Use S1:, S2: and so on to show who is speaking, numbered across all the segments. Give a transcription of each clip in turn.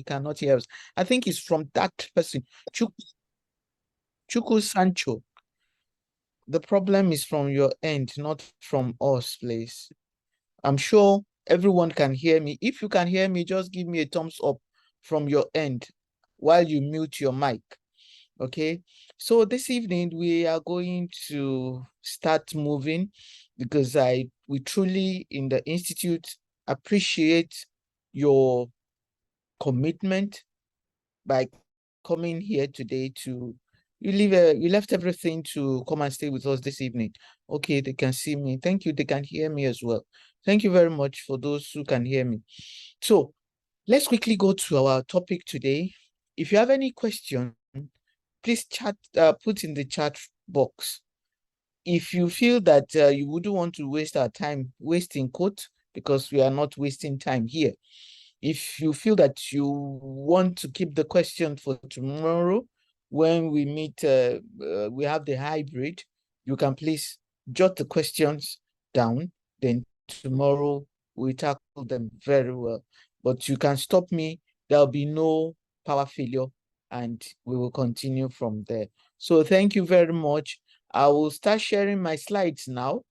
S1: cannot hear us. I think it's from that person, Chuku Sancho. The problem is from your end, not from us, please. I'm sure everyone can hear me. If you can hear me, just give me a thumbs up from your end while you mute your mic. Okay, so this evening we are going to start moving because we truly in the Institute appreciate your commitment by coming here today to you left everything to come and stay with us this evening. Okay, they can see me. Thank you. They can hear me as well. Thank you very much for those who can hear me. So let's quickly go to our topic today. If you have any question, please put in the chat box. If you feel that you wouldn't want to waste our time wasting quote, because we are not wasting time here. If you feel that you want to keep the question for tomorrow, when we meet, we have the hybrid, you can please jot the questions down. Then tomorrow we tackle them very well. But you can stop me. There'll be no power failure, and we will continue from there. So thank you very much. I will start sharing my slides now,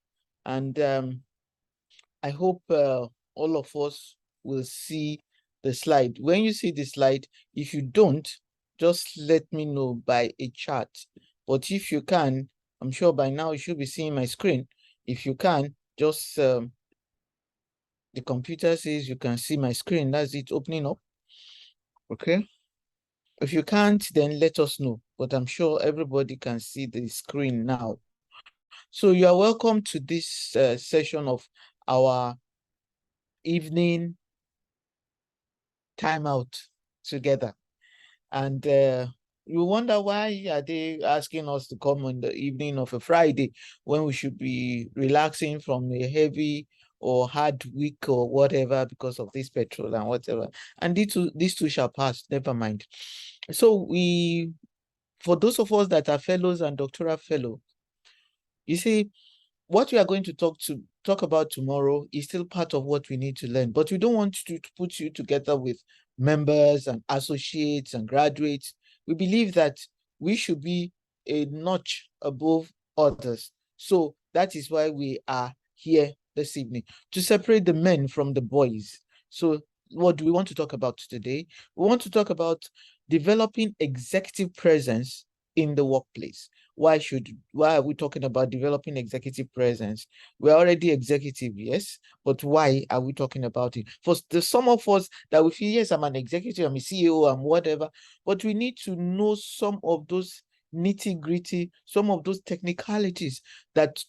S1: and I hope all of us will see the slide. When you see the slide, if you don't, just let me know by a chat. But if you can, I'm sure by now you should be seeing my screen. If you can, just the computer says you can see my screen. That's it opening up. Okay. If you can't, then let us know. But I'm sure everybody can see the screen now. So you are welcome to this session of our evening timeout together. And you wonder why are they asking us to come on the evening of a Friday when we should be relaxing from a heavy or hard week or whatever because of this petrol and whatever. And these two shall pass, never mind. So for those of us that are fellows and doctoral fellow, you see, what we are going to talk about tomorrow is still part of what we need to learn, but we don't want to put you together with members and associates and graduates. We believe that we should be a notch above others. So that is why we are here this evening, to separate the men from the boys. So what do we want to talk about today? We want to talk about developing executive presence in the workplace. Why are we talking about developing executive presence? We're already executive, yes, but why are we talking about it? For some of us that we feel, yes, I'm an executive, I'm a CEO, I'm whatever, but we need to know some of those nitty-gritty, some of those technicalities that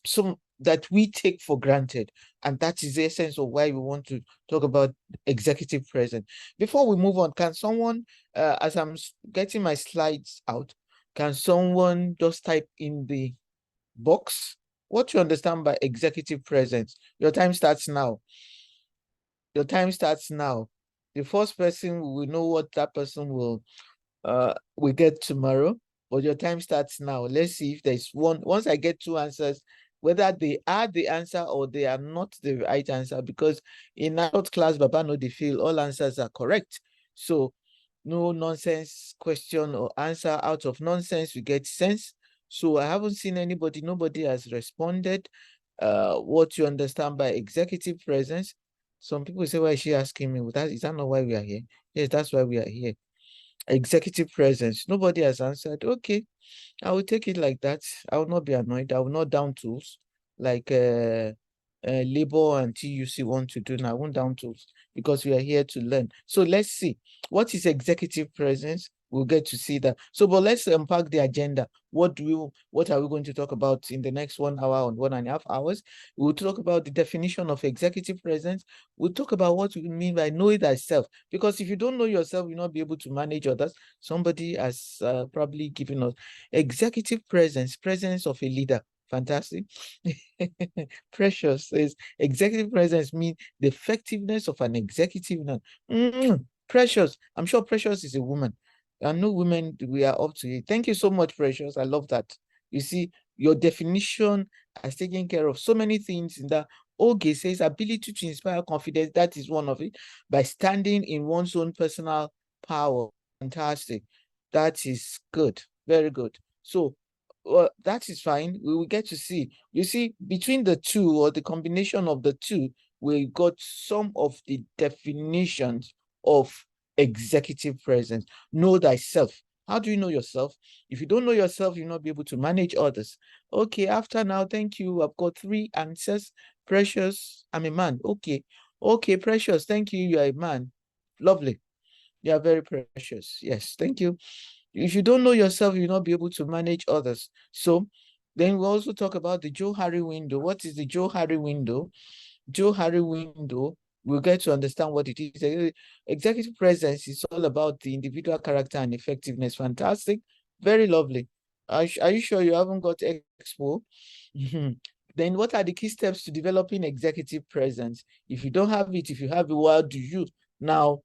S1: we take for granted. And that is the essence of why we want to talk about executive presence. Before we move on, can someone, as I'm getting my slides out, can someone just type in the box what you understand by executive presence? Your time starts now. Your time starts now. The first person will know what that person will get tomorrow, but your time starts now. Let's see if there's one. Once I get two answers, whether they are the answer or they are not the right answer, because in adult class, Baba no, they feel all answers are correct. So no nonsense question or answer out of nonsense, we get sense. So I haven't seen nobody has responded. What you understand by executive presence? Some people say, why is she asking me? Is that not why we are here? Yes, that's why we are here. Executive presence. Nobody has answered. Okay, I will take it like that. I will not be annoyed. I will not down tools like Labor and TUC want to do now. I won't down tools because we are here to learn. So let's see. What is executive presence? We'll get to see that. So, but let's unpack the agenda. What are we going to talk about in the next 1 hour and 1.5 hours? We'll talk about the definition of executive presence. We'll talk about what we mean by knowing thyself. Because if you don't know yourself, you'll not be able to manage others. Somebody has probably given us executive presence of a leader. Fantastic. Precious says executive presence means the effectiveness of an executive. Precious. I'm sure Precious is a woman. And no women, we are up to it. Thank you so much, Precious. I love that. You see, your definition has taken care of so many things in that. Oge says ability to inspire confidence. That is one of it. By standing in one's own personal power. Fantastic. That is good. Very good. So that is fine. We will get to see. You see, between the two or the combination of the two, we got some of the definitions of executive presence. Know thyself. How do you know yourself? If you don't know yourself, you'll not be able to manage others. Okay, after now, thank you. I've got 3 answers. Precious, I'm a man. Okay. Okay, Precious, thank you. You are a man. Lovely. You are very precious. Yes, thank you. If you don't know yourself, you'll not be able to manage others. So then we'll also talk about the Joe Harry window. What is the Joe Harry window? Joe Harry window, we'll get to understand what it is. Executive presence is all about the individual character and effectiveness. Fantastic. Very lovely. Are you sure you haven't got Expo? Then what are the key steps to developing executive presence? If you don't have it, if you have it, what do you now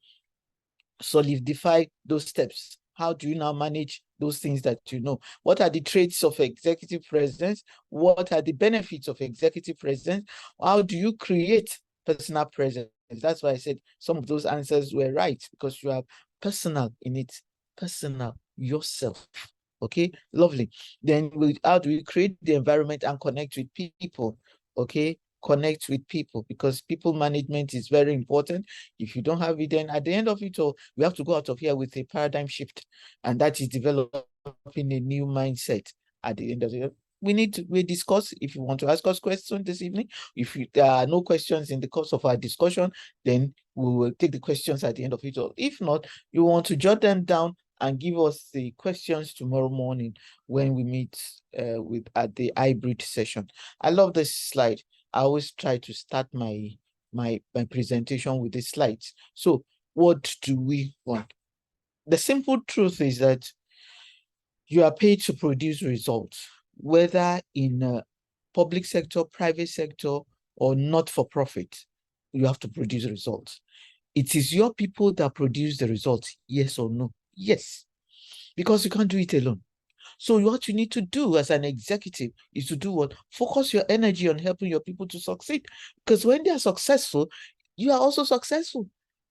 S1: solidify those steps? How do you now manage those things that you know? What are the traits of executive presence? What are the benefits of executive presence? How do you create personal presence? That's why I said some of those answers were right, because you have personal in it, personal, yourself. Okay, lovely. Then how do we create the environment and connect with people? Okay, connect with people, because people management is very important. If you don't have it, then at the end of it all, we have to go out of here with a paradigm shift, and that is developing a new mindset. At the end of it, we discuss. If you want to ask us questions this evening, if there are no questions in the course of our discussion, then we will take the questions at the end of it all. If not, you want to jot them down and give us the questions tomorrow morning when we meet at the hybrid session. I love this slide. I always try to start my presentation with the slides. So what do we want? The simple truth is that you are paid to produce results, whether in a public sector, private sector, or not for profit. You have to produce results. It is your people that produce the results, yes or no? Yes, because you can't do it alone. So what you need to do as an executive is to do what? Focus your energy on helping your people to succeed. Because when they are successful, you are also successful.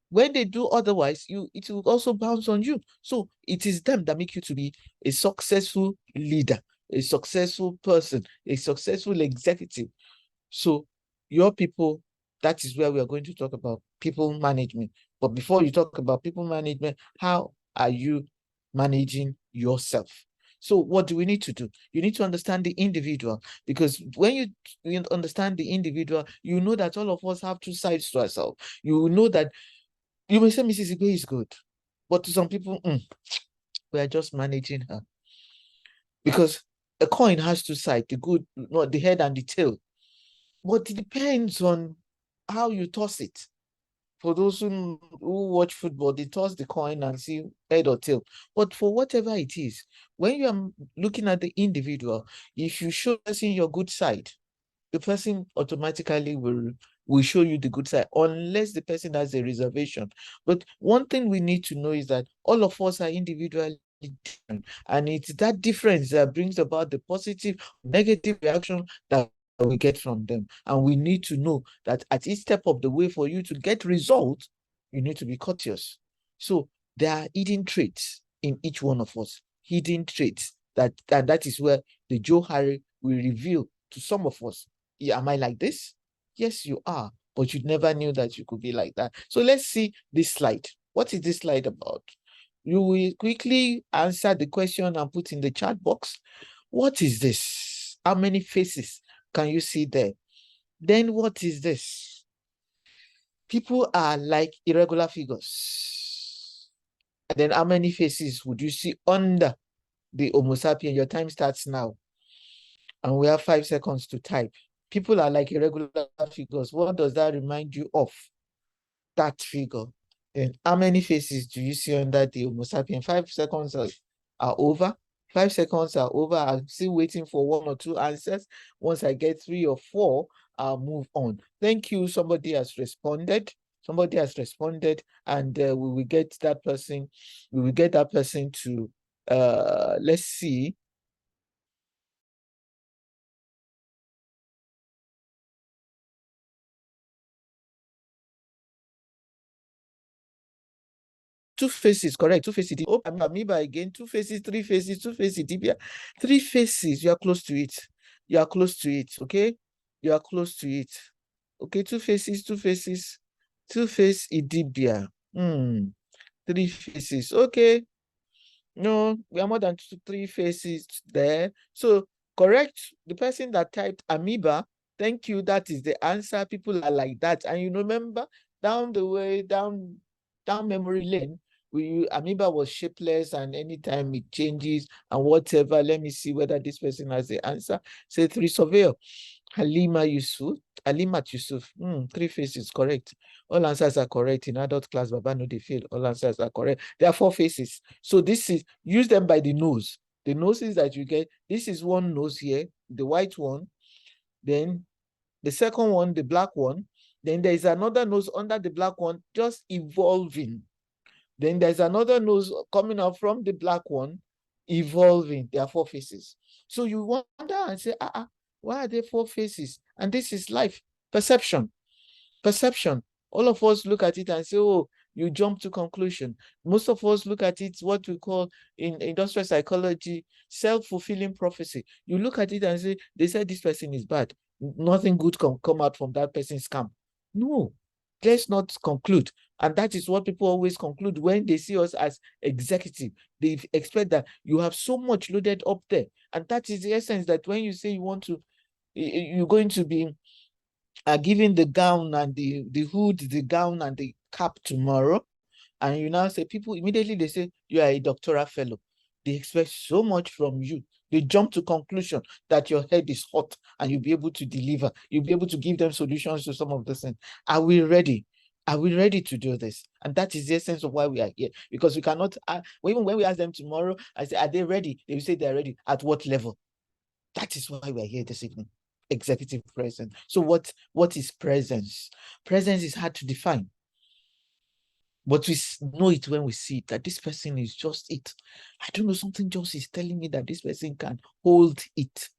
S1: When they do otherwise, it will also bounce on you. So it is them that make you to be a successful leader, a successful person, a successful executive. So your people, that is where we are going to talk about people management. But before you talk about people management, how are you managing yourself? So what do we need to do? You need to understand the individual, because when you understand the individual, you know that all of us have two sides to ourselves. You know that you may say Mrs. Igwe is good, but to some people, we are just managing her. Because a coin has two sides, the good, not the head and the tail. But it depends on how you toss it. For those who watch football, they toss the coin and see head or tail. But for whatever it is, when you are looking at the individual, if you show us in your good side, the person automatically will show you the good side, unless the person has a reservation. But one thing we need to know is that all of us are individually different, and it's that difference that brings about the positive, negative reaction that we get from them. And we need to know that at each step of the way, for you to get results, you need to be courteous. So there are hidden traits in each one of us, hidden traits that is where the Joe Harry will reveal to some of us. Yeah, am I like this? Yes, you are, but you never knew that you could be like that. So let's see this slide. What is this slide about? You will quickly answer the question and put in the chat box. What is this? How many faces can you see there? Then what is this? People are like irregular figures. And then how many faces would you see under the Homo sapien? Your time starts now. And we have 5 seconds to type. People are like irregular figures. What does that remind you of? That figure. Then how many faces do you see under the Homo sapien? 5 seconds are over. 5 seconds are over. I'm still waiting for 1 or 2 answers. Once I get 3 or 4, I'll move on. Thank you. Somebody has responded. Somebody has responded, and we will get that person. We will get that person to let's see. Two faces, correct. Two faces. Oh, amoeba again. Two faces, three faces, two faces, tibia. Three faces. You are close to it. You are close to it. Okay. You are close to it. Okay. Two faces, two faces, two face idibia. Three faces. Okay. No, we are more than three faces there. So correct the person that typed amoeba. Thank you. That is the answer. People are like that. And you remember down the way, down memory lane, amoeba was shapeless, and anytime it changes and whatever. Let me see whether this person has the answer. Say three surveyor. Halima Yusuf. Three faces, correct. All answers are correct. In adult class, Baba no they fail. All answers are correct. There are four faces. So this is, use them by the nose. The noses that you get, this is one nose here, the white one. Then the second one, the black one. Then there is another nose under the black one, just evolving. Then there's another nose coming out from the black one, evolving. There are four faces. So you wonder and say, why are there four faces? And this is life. Perception. Perception. All of us look at it and say, oh, you jump to conclusion. Most of us look at it, what we call in industrial psychology, self-fulfilling prophecy. You look at it and say, they said this person is bad. Nothing good can come out from that person's camp. No, let's not conclude. And that is what people always conclude when they see us as executive. They expect that you have so much loaded up there. And that is the essence, that when you say you want to, you're going to be giving the gown and the hood, the gown and the cap tomorrow, and you now say, people immediately they say you are a doctoral fellow. They expect so much from you. They jump to conclusion that your head is hot and you'll be able to deliver. You'll be able to give them solutions to some of the things. Are we ready? Are we ready to do this? And that is the essence of why we are here. Because we cannot, even when we ask them tomorrow, I say, are they ready? They will say they're ready. At what level? That is why we are here this evening. Executive presence. So what is presence? Presence is hard to define. But we know it when we see it, that this person is just it. I don't know, something just is telling me that this person can hold it.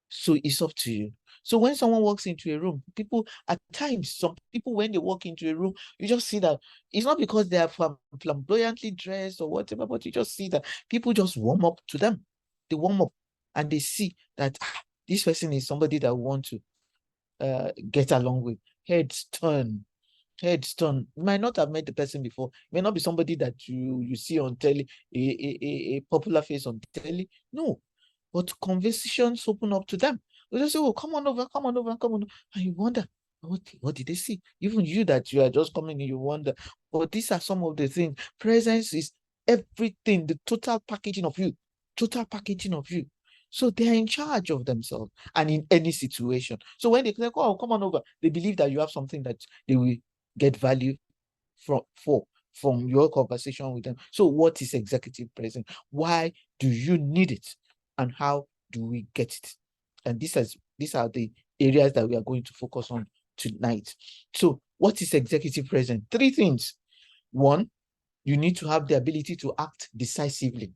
S1: So it's up to you. So when someone walks into a room, people, at times, some people, when they walk into a room, you just see that it's not because they are flamboyantly dressed or whatever, but you just see that people just warm up to them. They warm up and they see that this person is somebody that we want to get along with. Heads turn. You might not have met the person before. It may not be somebody that you see on telly, a popular face on telly. No, but conversations open up to them. They just say, oh, come on over. And you wonder, what did they see? Even you that you are just coming in, you wonder. But these are some of the things. Presence is everything, the total packaging of you. So they're in charge of themselves and in any situation. So when they say, oh, come on over, they believe that you have something that they will get value from your conversation with them. So what is executive presence? Why do you need it? And how do we get it? And these are the areas that we are going to focus on tonight. So what is executive presence? Three things. One, you need to have the ability to act decisively.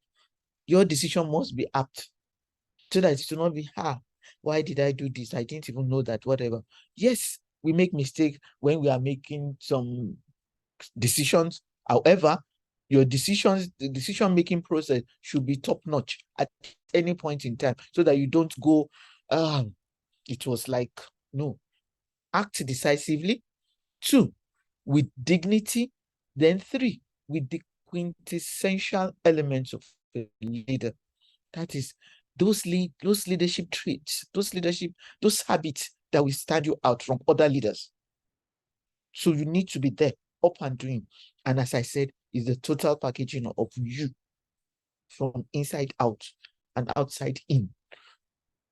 S1: Your decision must be apt, so that it will not be, why did I do this? I didn't even know that, whatever. Yes, we make mistakes when we are making some decisions. However, your decisions, the decision-making process should be top-notch at any point in time, so that you don't go, it was like, no. Act decisively. 2, with dignity. Then 3, with the quintessential elements of a leader. That is those leadership traits, those habits that will stand you out from other leaders. So you need to be there, up and doing. And as I said, is the total packaging of you from inside out and outside in.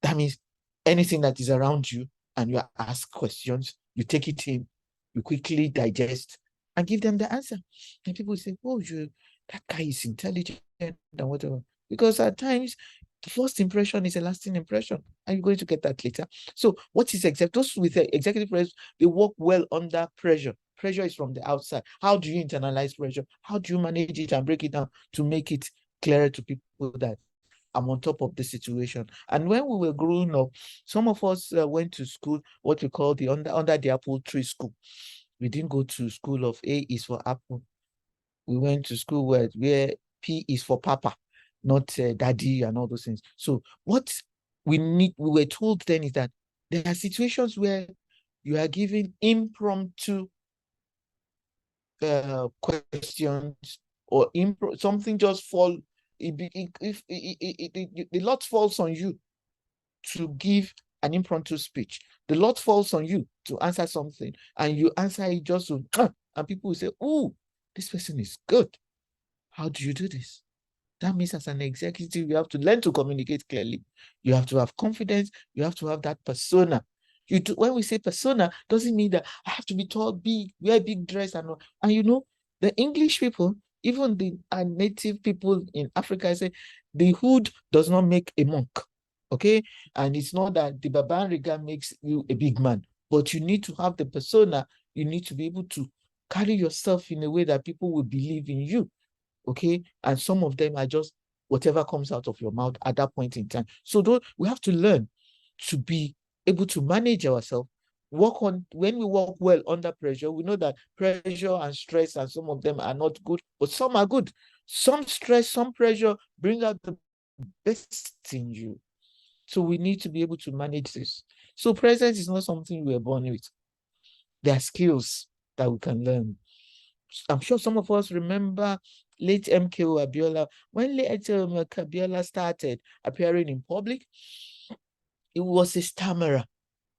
S1: That means anything that is around you and you ask questions, you take it in, you quickly digest and give them the answer. And people say, oh, that guy is intelligent and whatever. Because at times, the first impression is a lasting impression. And you're going to get that later. So what is those with executive pressure, they work well under pressure. Pressure is from the outside. How do you internalize pressure? How do you manage it and break it down to make it clearer to people that I'm on top of the situation? And when we were growing up, some of us went to school, what we call the under the apple tree school. We didn't go to school of A is for apple, we went to school where P is for Papa, not Daddy and all those things. So what we were told then is that there are situations where you are given impromptu questions, or something just fall. The lot falls on you to give an impromptu speech. The lot falls on you to answer something, and you answer it just to, and people will say, "Oh, this person is good. How do you do this?" That means as an executive, you have to learn to communicate clearly. You have to have confidence. You have to have that persona. When we say persona, doesn't mean that I have to be tall, big, wear big dress, and all. And the English people, even the native people in Africa, say the hood does not make a monk. Okay, and it's not that the Babariga makes you a big man, but you need to have the persona. You need to be able to carry yourself in a way that people will believe in you. Okay, and some of them are just whatever comes out of your mouth at that point in time. So we have to learn to be able to manage ourselves. When we work well under pressure, we know that pressure and stress, and some of them are not good, but some are good. Some stress, some pressure bring out the best in you. So we need to be able to manage this. So presence is not something we were born with. There are skills that we can learn. I'm sure some of us remember late MKO Abiola. When late Abiola started appearing in public, it was a stammerer.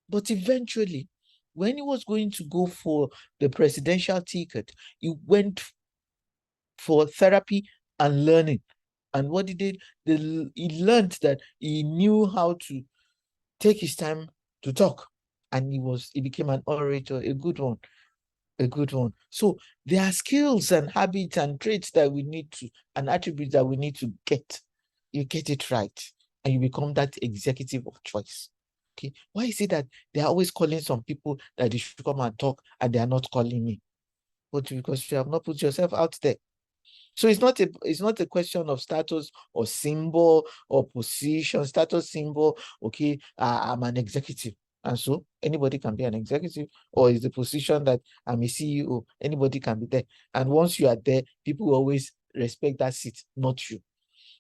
S1: But eventually, when he was going to go for the presidential ticket, he went for therapy and learning. And what he did, he learned that he knew how to take his time to talk. And he became an orator, a good one. A good one. So there are skills and habits and traits that we need to, and attributes that we need to get. You get it right, and you become that executive of choice. Okay. Why is it that they're always calling some people that they should come and talk, and they are not calling me? But because you have not put yourself out there. So it's not a question of status or symbol or position, status symbol. Okay, I'm an executive. And so anybody can be an executive, or is the position that I'm a CEO, anybody can be there. And once you are there, people will always respect that seat, not you.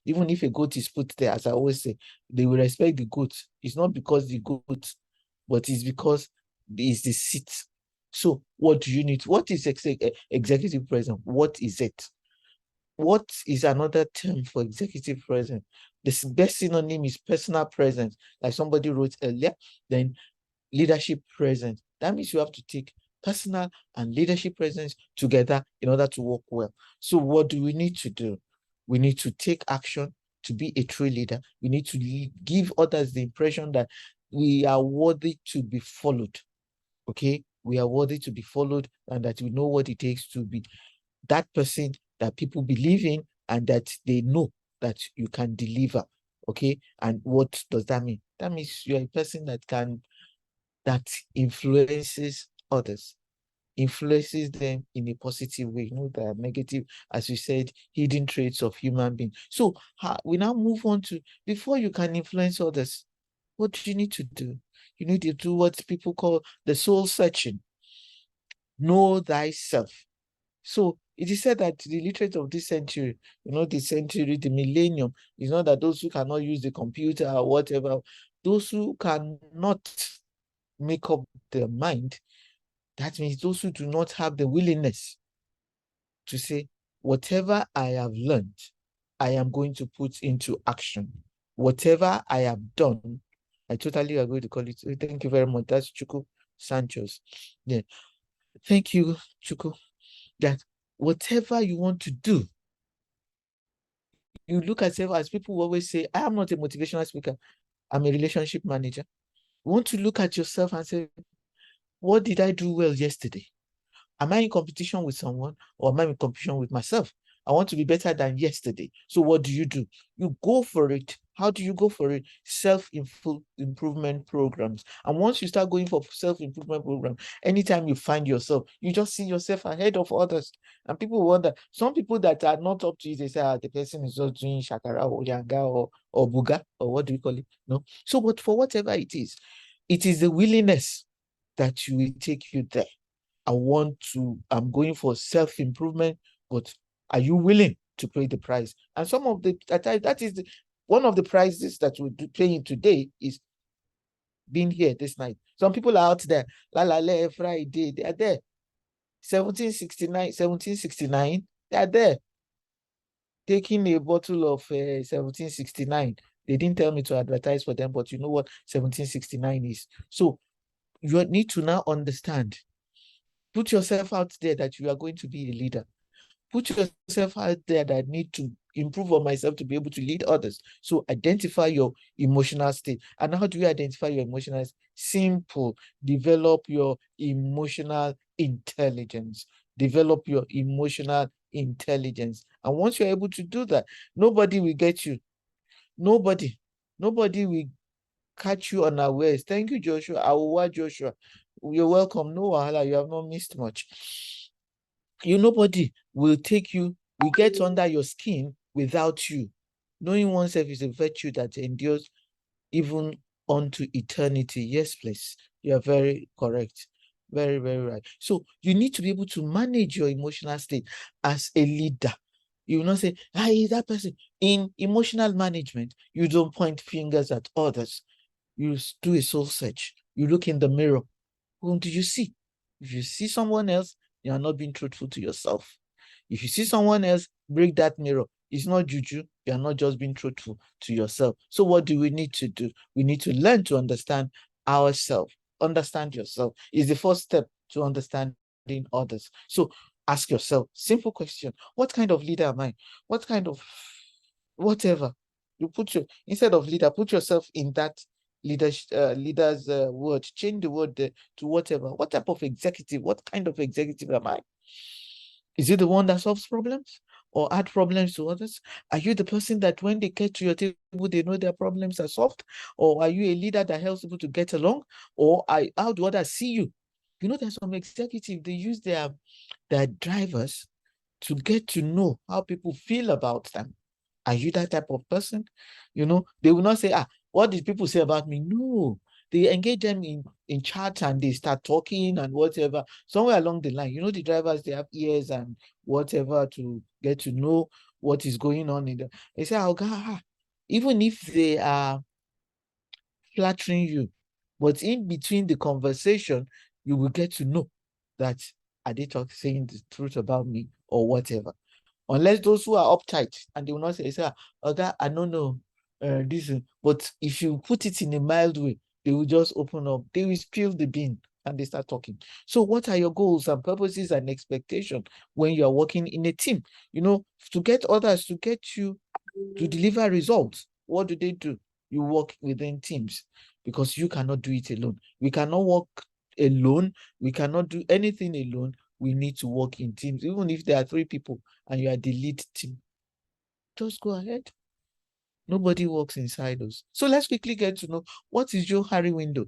S1: Even if a goat is put there, as I always say, they will respect the goat. It's not because the goat, but it's because it's the seat. So what do you need? What is executive presence? What is it? What is another term for executive presence? The best synonym is personal presence, like somebody wrote earlier. Then leadership presence. That means you have to take personal and leadership presence together in order to work well. So what do we need to do? We need to take action to be a true leader. We need to give others the impression that we are worthy to be followed. Okay? We are worthy to be followed, and that we know what it takes to be that person that people believe in, and that they know that you can deliver. Okay. And what does that mean? That means you're a person that influences others, influences them in a positive way. The negative, as you said, hidden traits of human beings. So we now move on to, before you can influence others, what do you need to do? You need to do what people call the soul searching. Know thyself. So it is said that the literate of this century, the century, the millennium, is not that those who cannot use the computer or whatever, those who cannot make up their mind, that means those who do not have the willingness to say, whatever I have learned, I am going to put into action. Whatever I have done, I totally agree to call it. Thank you very much. That's Chuku Sanchez. Yeah. Thank you, Chuku. That whatever you want to do, you look at yourself, as people always say, I am not a motivational speaker, I'm a relationship manager. You want to look at yourself and say, what did I do well yesterday? Am I in competition with someone, or am I in competition with myself? I want to be better than yesterday. So what do? You go for it. How do you go for it? Self-improvement programs. And once you start going for self-improvement program, anytime you find yourself, you just see yourself ahead of others. And people wonder, some people that are not up to it, they say, the person is just doing shakara or yanga or buga, or what do you call it? No. So, but for whatever it is the willingness that you will take you there. I'm going for self-improvement, but Are you willing to pay the price? And some of the that is one of the prices that we're paying today is being here this night. Some people are out there, Friday, they are there. 1769, they are there taking a bottle of 1769. They didn't tell me to advertise for them, but you know what 1769 is. So you need to now understand. Put yourself out there that you are going to be a leader. Put yourself out there that I need to improve on myself to be able to lead others. So identify your emotional state. And how do you identify your emotional state? Simple. Develop your emotional intelligence. Develop your emotional intelligence. And once you're able to do that, nobody will get you. Nobody will catch you unawares. Thank you, Joshua. I will watch Joshua. You're welcome. No wahala. You have not missed much. Nobody will get under your skin without you. Knowing oneself is a virtue that endures even unto eternity. Yes, please. You are very correct. Very, very right. So you need to be able to manage your emotional state as a leader. You will not say, is that person. In emotional management, you don't point fingers at others. You do a soul search. You look in the mirror. Whom do you see? If you see someone else, you are not being truthful to yourself. If you see someone else, break that mirror. It's not juju. You are not just being truthful to yourself. So what do we need to do? We need to learn to understand ourselves. Understand yourself is the first step to understanding others. So ask yourself, simple question. What kind of leader am I? What kind of whatever? You instead of leader, put yourself in that leader's word. Change the word to whatever. What type of executive? What kind of executive am I? Is it the one that solves problems or add problems to others? Are you the person that when they get to your table, they know their problems are solved? Or are you a leader that helps people to get along? Or how do others see you? There's some executive, they use their drivers to get to know how people feel about them. Are you that type of person? They will not say, what did people say about me? No, they engage them in chat and they start talking and whatever. Somewhere along the line, the drivers, they have ears and whatever to get to know what is going on in them. They say, even if they are flattering you, but in between the conversation, you will get to know that are they saying the truth about me or whatever. Unless those who are uptight and they will not say, I don't know this. But if you put it in a mild way, they will just open up. They will spill the bean and they start talking. So what are your goals and purposes and expectations when you are working in a team? To get others to get you to deliver results. What do? You work within teams because you cannot do it alone. We cannot work alone. We cannot do anything alone. We need to work in teams. Even if there are 3 people and you are the lead team, just go ahead. Nobody works in silos. So let's quickly get to know what is Johari window.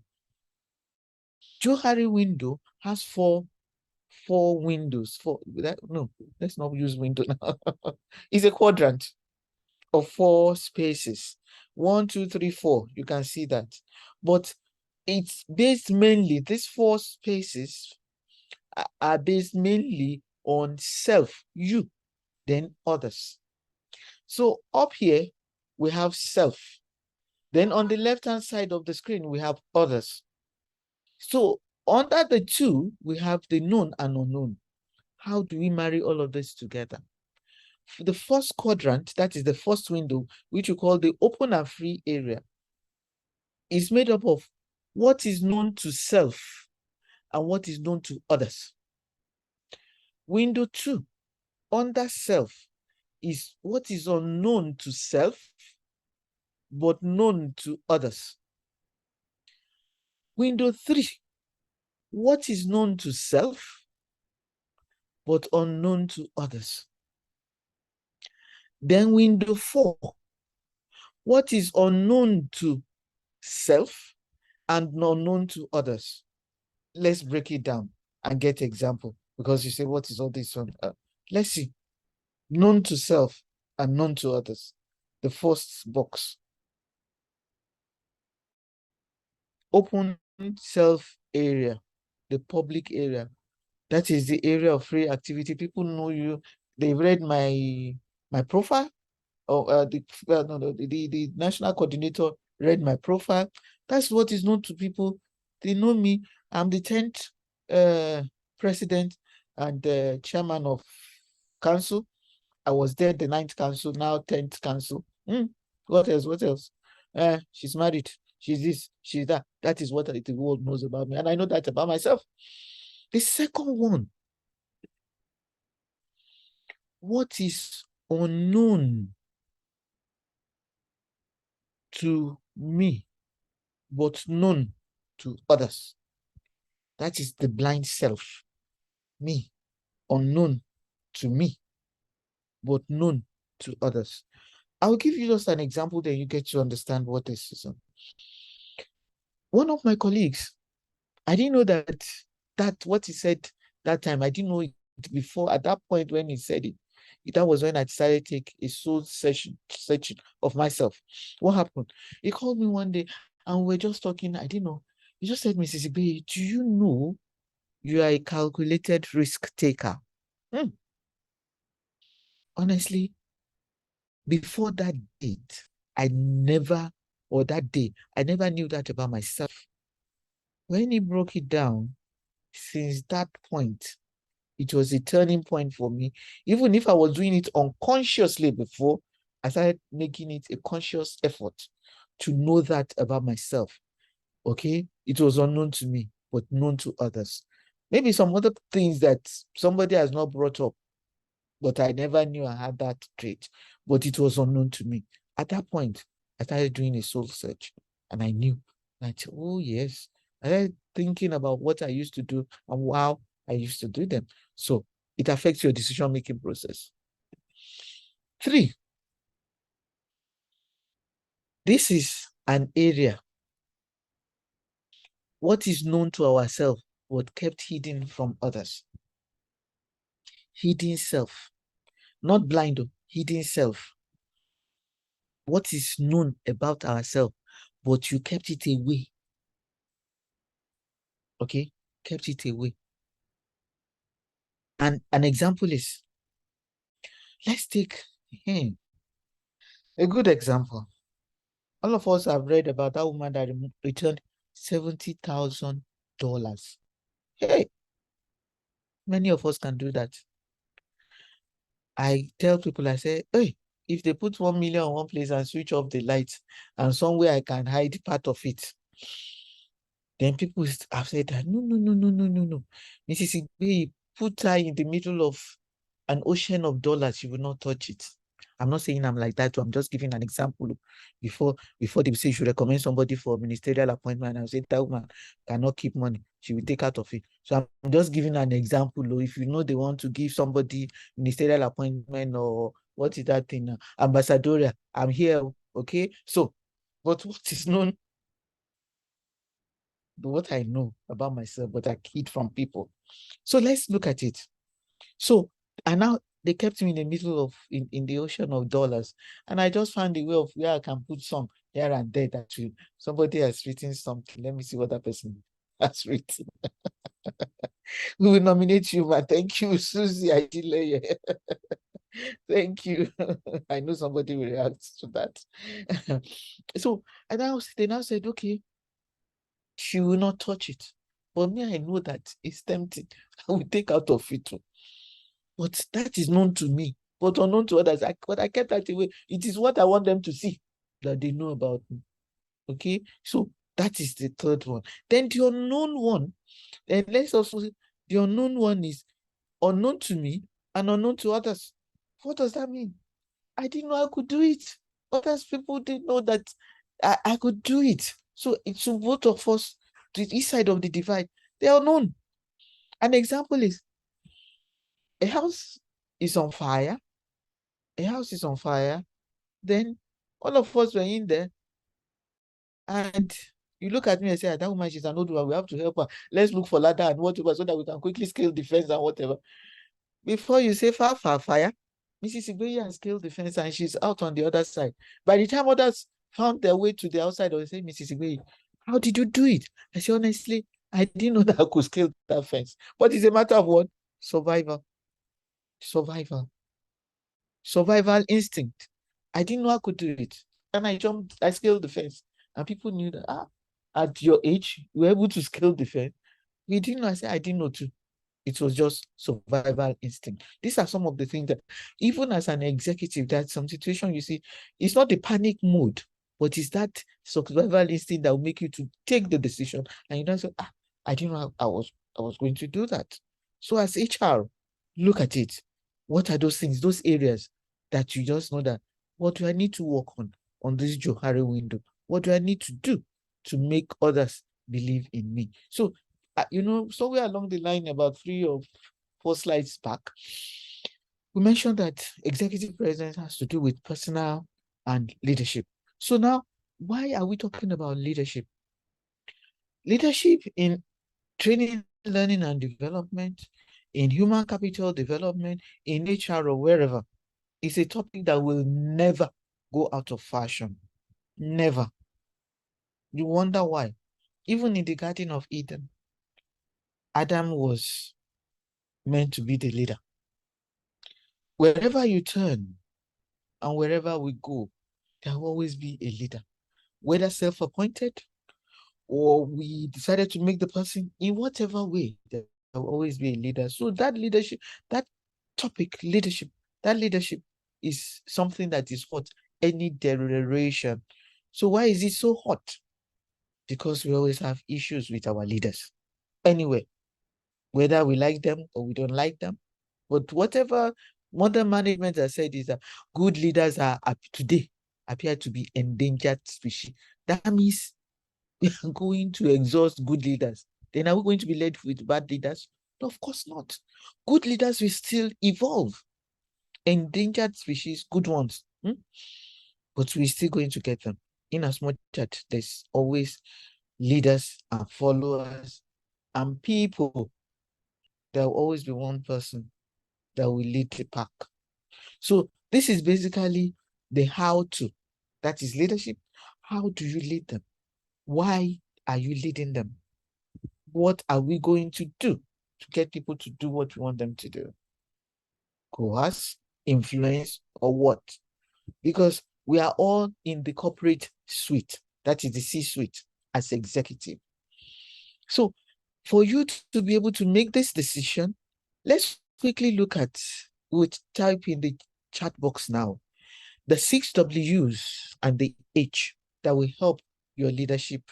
S1: Johari window has four windows. No, let's not use window now. It's a quadrant of 4 spaces. 1, 2, 3, 4. You can see that. But it's based mainly, these 4 spaces are based mainly on self, you, then others. So up here, we have self. Then on the left-hand side of the screen, we have others. So under the 2, we have the known and unknown. How do we marry all of this together? For the first quadrant, that is the first window, which we call the open and free area, is made up of what is known to self and what is known to others. Window 2, under self, is what is unknown to self but known to others. Window 3, what is known to self but unknown to others. Then window 4, what is unknown to self and unknown to others. Let's break it down and get example, because you say, what is all this one? Let's see. Known to self and known to others. The first box. Open self area, the public area. That is the area of free activity. People know you. They've read my profile. Or the national coordinator read my profile. That's what is known to people. They know me. I'm the 10th president and chairman of council. I was there the 9th council, now 10th council. What else? What else? She's married. She's this, she's that. That is what the world knows about me. And I know that about myself. The second one, what is unknown to me, but known to others? That is the blind self. Me, unknown to me, but known to others. I'll give you just an example, then you get to understand what this is. One of my colleagues, I didn't know that what he said that time, I didn't know it before. At that point when he said it, that was when I decided to take a soul searching of myself. What happened? He called me one day and we were just talking. I didn't know. He just said, Mrs. Igbe, do you know you are a calculated risk taker? Honestly, before that date, I never knew that about myself. When he broke it down, since that point, it was a turning point for me. Even if I was doing it unconsciously before, I started making it a conscious effort to know that about myself. Okay? It was unknown to me, but known to others. Maybe some other things that somebody has not brought up, but I never knew I had that trait, but it was unknown to me. At that point, I started doing a soul search and I knew that, oh yes, I started thinking about what I used to do and how I used to do them. So it affects your decision-making process. 3, this is an area. What is known to ourselves but kept hidden from others? Hidden self. Not blind, hidden self. What is known about ourselves, but you kept it away. Okay, kept it away. And an example is, let's take a good example. All of us have read about that woman that returned $70,000. Hey, many of us can do that. I tell people, I say, hey, if they put 1 million in one place and switch off the lights and somewhere I can hide part of it, then people have said that, no. Mrs. Igbe, put her in the middle of an ocean of dollars, she will not touch it. I'm not saying I'm like that. I'm just giving an example. Before they say you should recommend somebody for a ministerial appointment, I'll say that woman cannot keep money. She will take out of it. So I'm just giving an example. If you know they want to give somebody ministerial appointment or what is that thing? Ambassadorial. I'm here. Okay. So, but what is known, what I know about myself, but I hid from people. So let's look at it. So, and now they kept me in the middle of, in the ocean of dollars. And I just found a way of where I can put some here and there that somebody has written something. Let me see what that person has written. We will nominate you, but thank you, Susie Adeleye. Thank you. I know somebody will react to that. So, and they now said, okay, she will not touch it. But me, I know that it's tempting. I will take out of it too. But that is known to me, but unknown to others. But I kept that away. It is what I want them to see, that they know about me. Okay, so that is the third one. Then the unknown one, and let's also say the unknown one is unknown to me and unknown to others. What does that mean? I didn't know I could do it. Others people didn't know that I could do it. So it's both of us, the east side of the divide, they are unknown. An example is a house is on fire. A house is on fire. Then all of us were in there, and you look at me and say, that woman, she's an old woman, we have to help her. Let's look for ladder and whatever so that we can quickly scale the fence and whatever. Before you say fire, Mrs. Igbe has scaled the fence and she's out on the other side. By the time others found their way to the outside, they say, Mrs. Igbe, how did you do it? I say, honestly, I didn't know that I could scale that fence. But it's a matter of what? Survival. Survival. Survival instinct. I didn't know I could do it. And I scaled the fence. And people knew that, at your age, you were able to scale the fence. We didn't know. I said, I didn't know too. It was just survival instinct. These are some of the things that, even as an executive, that some situation you see, it's not the panic mode, but it's that survival instinct that will make you to take the decision. And you don't say, I didn't know I was going to do that. So as HR, look at it. What are those things, those areas that you just know that, what do I need to work on this Johari window? What do I need to do to make others believe in me? So somewhere along the line, about 3 or 4 slides back, we mentioned that executive presence has to do with personal and leadership. So now, why are we talking about leadership? Leadership in training, learning, and development, in human capital development, in HR, or wherever, is a topic that will never go out of fashion. Never. You wonder why. Even in the Garden of Eden, Adam was meant to be the leader. Wherever you turn and wherever we go, there will always be a leader, whether self-appointed or we decided to make the person, in whatever way, there will always be a leader. So that leadership, that topic, leadership, that leadership is something that is hot, any derivation. So why is it so hot? Because we always have issues with our leaders. Anyway, whether we like them or we don't like them. But whatever modern management has said is that good leaders are today appear to be endangered species. That means we are going to exhaust good leaders. Then are we going to be led with bad leaders? No, of course not. Good leaders will still evolve. Endangered species, good ones. But we're still going to get them. In as much as there's always leaders and followers and people, there will always be one person that will lead the pack. So this is basically the how to. That is leadership. How do you lead them? Why are you leading them? What are we going to do to get people to do what we want them to do? Coerce, influence, or what? Because we are all in the corporate suite. That is the C-suite as executive. So for you to be able to make this decision, let's quickly look at, we'll type in the chat box now, the 6 W's and the H that will help your leadership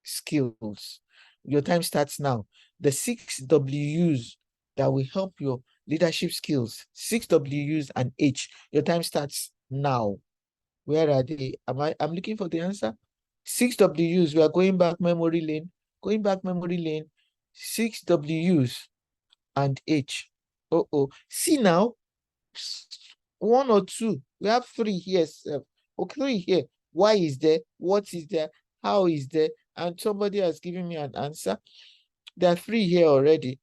S1: skills. Your time starts now. The 6 W's that will help your leadership skills, 6 W's and H. Your time starts now. Where are they? I'm looking for the answer. 6 W's. We are going back memory lane. Going back memory lane. 6 W's and H. See now, 1 or 2. We have 3 here. Okay, 3 here. Why is there? What is there? How is there? And somebody has given me an answer. There are 3 here already.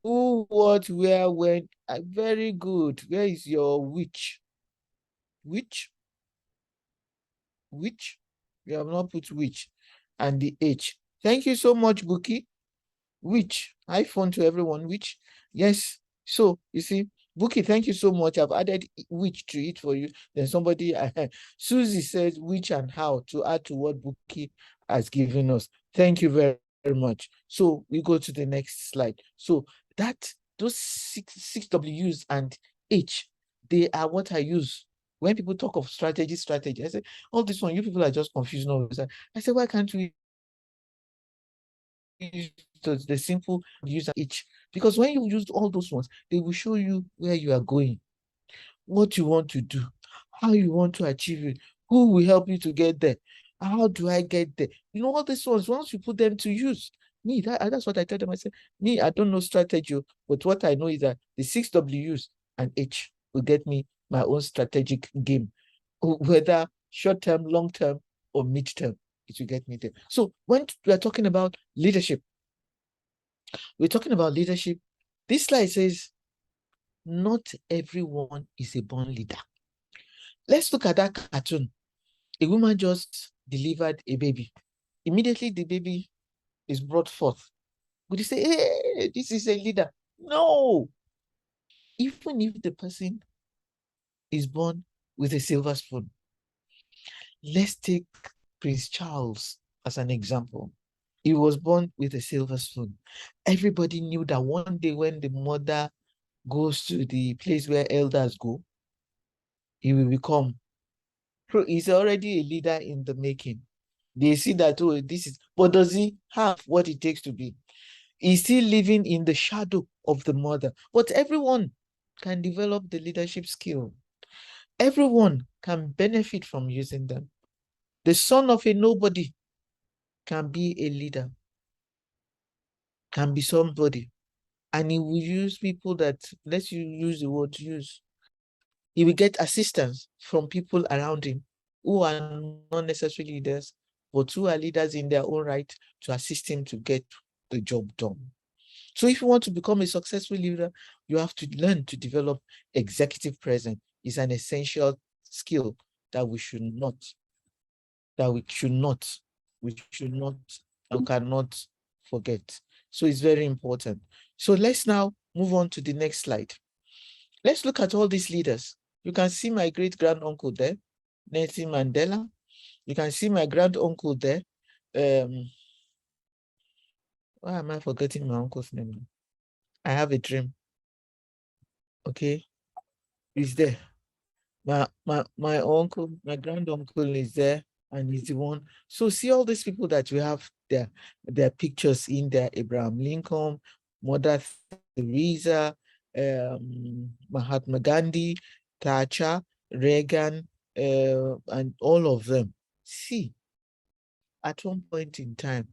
S1: Who, what, where, when. Very good. Where is your which? Which? Which? You have not put which. And the H. Thank you so much, Buki. Which? iPhone to everyone. Which? Yes. So, you see, Buki, thank you so much. I've added which to it for you. Then somebody, Susie says which and how to add to what Buki has given us. Thank you very, very much. So we go to the next slide. So those six W's and H, they are what I use when people talk of strategy. I say, all this one, you people are just confused. I say, why can't we use the simple user H? Because when you use all those ones, they will show you where you are going, what you want to do, how you want to achieve it, who will help you to get there, how do I get there. All these ones, once you put them to use, that's what I tell them. I say, I don't know strategy, but what I know is that the 6 W's and H will get me my own strategic game, whether short-term, long-term, or mid-term, it will get me there. So when we are talking about leadership, this slide says, not everyone is a born leader. Let's look at that cartoon. A woman just delivered a baby. Immediately, the baby is brought forth. Would you say, hey, this is a leader? No. Even if the person is born with a silver spoon. Let's take Prince Charles as an example. He was born with a silver spoon. Everybody knew that one day when the mother goes to the place where elders go, he will become. He's already a leader in the making. They see that, oh, this is, but does he have what it takes to be? He's still living in the shadow of the mother. But everyone can develop the leadership skill. Everyone can benefit from using them. The son of a nobody can be a leader, can be somebody. And he will use people that, let's use the word use. He will get assistance from people around him who are not necessarily leaders, but who are leaders in their own right to assist him to get the job done. So if you want to become a successful leader, you have to learn to develop executive presence. It's an essential skill that we should not and cannot forget. So it's very important. So let's now move on to the next slide. Let's look at all these leaders. You can see my great-granduncle there, Nelson Mandela. You can see my granduncle there. Why am I forgetting my uncle's name? I have a dream. Okay, he's there. My uncle, my granduncle is there, and he's the one. So see all these people that we have there, their pictures in there: Abraham Lincoln, Mother Teresa, Mahatma Gandhi, Thatcher, Reagan, and all of them. See, at one point in time,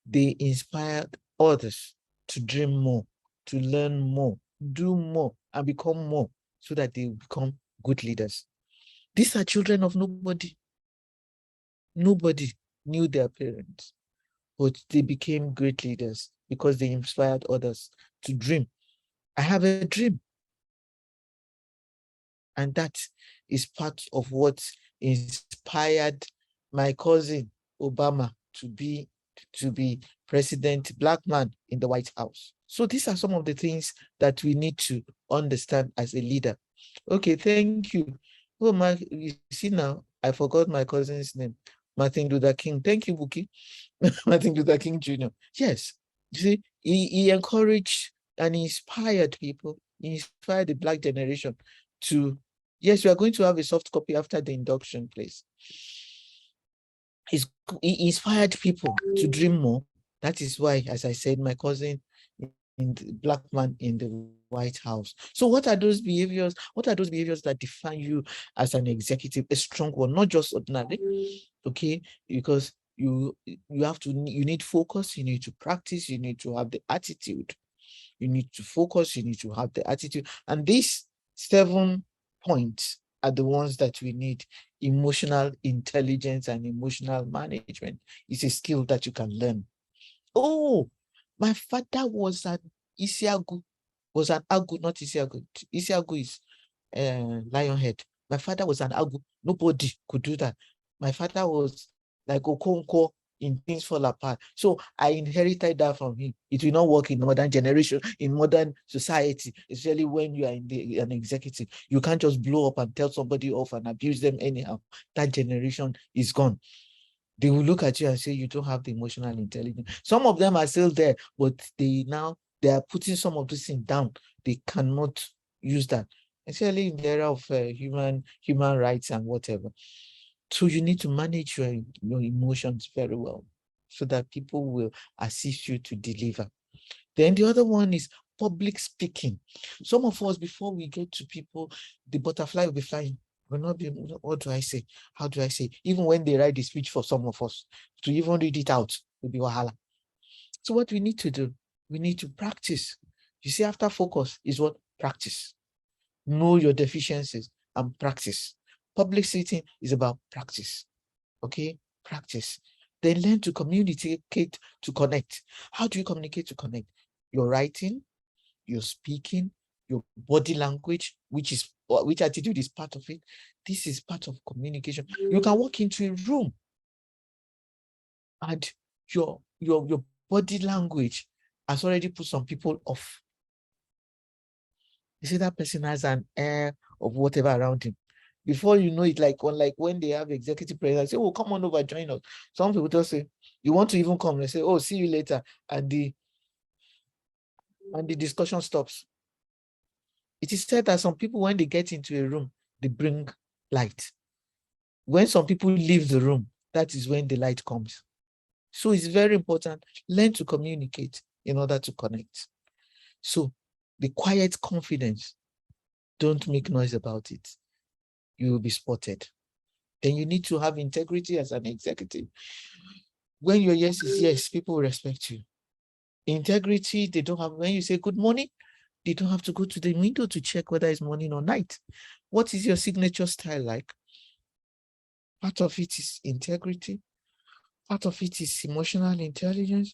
S1: they inspired others to dream more, to learn more, do more, and become more, so that they become good leaders. These are children of nobody. Nobody knew their parents, but they became great leaders because they inspired others to dream. I have a dream. And that is part of what inspired my cousin Obama to be president, black man in the White House. So these are some of the things that we need to understand as a leader. Okay, thank you. Oh, you see now, I forgot my cousin's name, Martin Luther King. Thank you, Buki. Martin Luther King Jr. Yes, you see, he encouraged and inspired people. He inspired the Black generation to, yes, we are going to have a soft copy after the induction, please. He inspired people to dream more. That is why, as I said, my cousin in the black man in the White House. So what are those behaviors? What are those behaviors that define you as an executive, a strong one, not just ordinary? Okay, because you need focus, you need to practice, you need to have the attitude, you need to focus, you need to have the attitude. And these 7 points are the ones that we need. Emotional intelligence and emotional management is a skill that you can learn. Oh, my father was an Isiagu, not Isiagu. Isiagu is Lionhead. My father was an Agu. Nobody could do that. My father was like Okonkwo in Things Fall Apart. So I inherited that from him. It will not work in modern generation, in modern society, especially when you are an executive. You can't just blow up and tell somebody off and abuse them anyhow. That generation is gone. They will look at you and say, you don't have the emotional intelligence. Some of them are still there, but they are putting some of these things down. They cannot use that, especially in the era of human rights and whatever. So you need to manage your emotions very well so that people will assist you to deliver. Then the other one is public speaking. Some of us, before we get to people, the butterfly will be flying. Will not be, what do I say? How do I say? Even when they write the speech for some of us, to even read it out will be wahala. So what we need to do, we need to practice. You see, after focus is what? Practice. Know your deficiencies and practice. Public speaking is about practice. Okay? Practice. Then learn to communicate, to connect. How do you communicate to connect? Your writing, your speaking, your body language, which attitude is part of it. This is part of communication. You can walk into a room and your body language has already put some people off. You see, that person has an air of whatever around him. Before you know it, like when they have executive president, say, oh, come on over, join us. Some people just say, you want to even come? They say, oh, see you later. And the discussion stops. It is said that some people, when they get into a room, they bring light. When some people leave the room, that is when the light comes. So it's very important. Learn to communicate in order to connect. So the quiet confidence, don't make noise about it. You will be spotted. Then you need to have integrity as an executive. When your yes is yes, people will respect you. Integrity, they don't have, when you say good morning, they don't have to go to the window to check whether it's morning or night. What is your signature style like? Part of it is integrity. Part of it is emotional intelligence.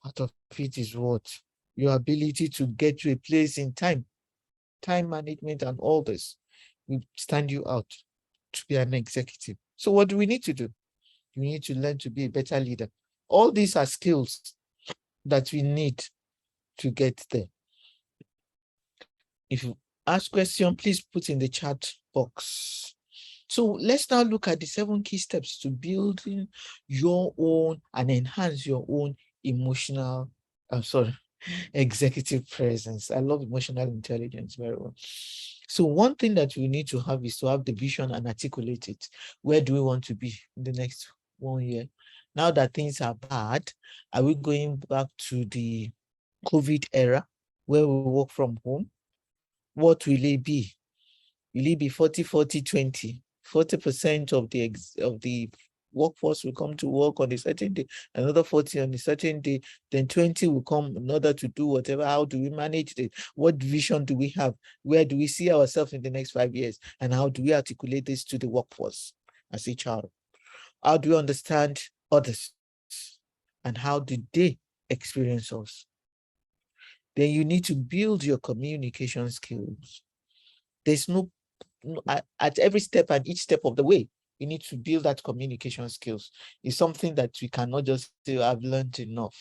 S1: Part of it is what? Your ability to get to a place in time management and all this will stand you out to be an executive. So what do we need to do? We need to learn to be a better leader. All these are skills that we need to get there. If you ask question, please put in the chat box. So let's now look at the 7 key steps to building your own and enhance your own emotional, executive presence. I love emotional intelligence very well. So one thing that we need to have is to have the vision and articulate it. Where do we want to be in the next 1 year? Now that things are bad, are we going back to the COVID era where we work from home? What will it be? Will it be 40-40-20? 40% of the workforce will come to work on a certain day, another 40 on a certain day, then 20 will come in order to do whatever. How do we manage it? What vision do we have? Where do we see ourselves in the next 5 years? And how do we articulate this to the workforce as HR? How do we understand others? And how did they experience us? Then you need to build your communication skills. There's no, at every step and each step of the way, you need to build that communication skills. It's something that we cannot just say, I've learned enough.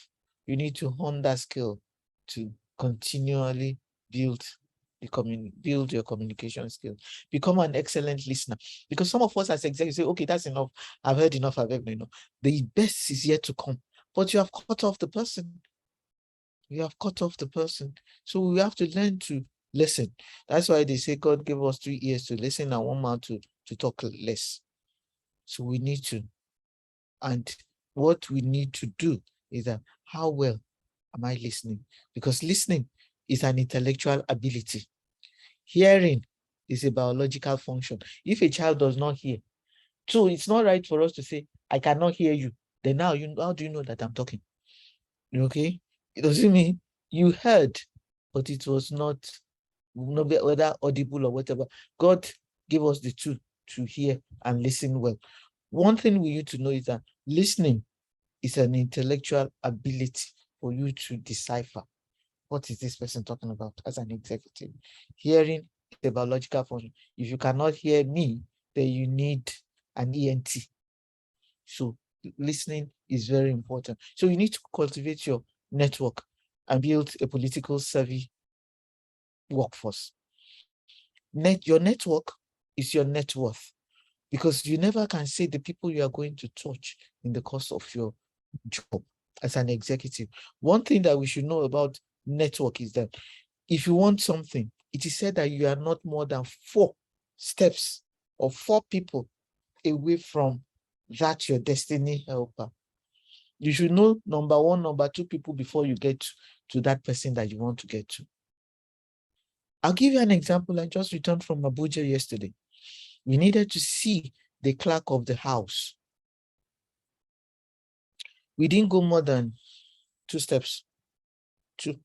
S1: You need to hone that skill to continually build your communication skills. Become an excellent listener. Because some of us as executives say, okay, that's enough. I've heard enough. I've heard enough. The best is yet to come. But you have cut off the person. You have cut off the person. So we have to learn to listen. That's why they say God gave us 3 ears to listen and 1 mouth to talk less. So we need to. And what we need to do is that how well am I listening? Because listening is an intellectual ability. Hearing is a biological function. If a child does not hear, so it's not right for us to say, I cannot hear you. Then now, how do you know that I'm talking? Okay? It doesn't mean you heard, but it was not whether audible or whatever. God gave us the tool to hear and listen well. One thing we need to know is that listening is an intellectual ability for you to decipher what is this person talking about as an executive. Hearing is a biological function. If you cannot hear me, then you need an ENT. So listening is very important. So you need to cultivate your network and build a political savvy workforce. Your network is your net worth, because you never can say the people you are going to touch in the course of your job as an executive. One thing that we should know about network is that if you want something, it is said that you are not more than 4 steps or 4 people away from that your destiny helper. You should know number 1, number 2 people before you get to that person that you want to get to. I'll give you an example. I just returned from Abuja yesterday. We needed to see the clerk of the house. We didn't go more than 2 steps. 2.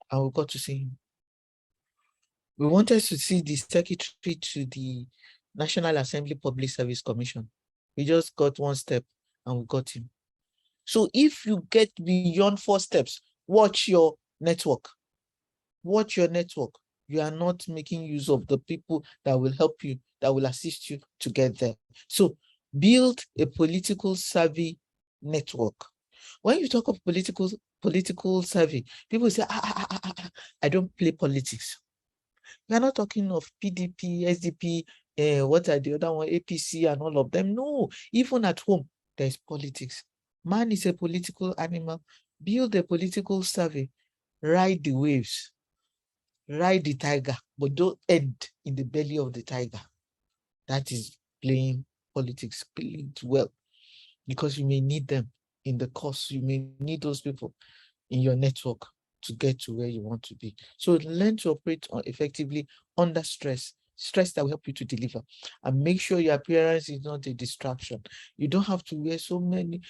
S1: And we got to see him. We wanted to see the secretary to the National Assembly Public Service Commission. We just got 1 step and we got him. So if you get beyond 4 steps, watch your network. Watch your network. You are not making use of the people that will help you, that will assist you to get there. So build a political savvy network. When you talk of political savvy, people say, I don't play politics. We are not talking of PDP, SDP, what are the other one, APC and all of them. No, even at home, there's politics. Man is a political animal. Build a political survey. Ride the waves. Ride the tiger, but don't end in the belly of the tiger. That is playing politics. Play it well, because you may need them in the course. You may need those people in your network to get to where you want to be. So learn to operate effectively under stress that will help you to deliver, and make sure your appearance is not a distraction. You don't have to wear so many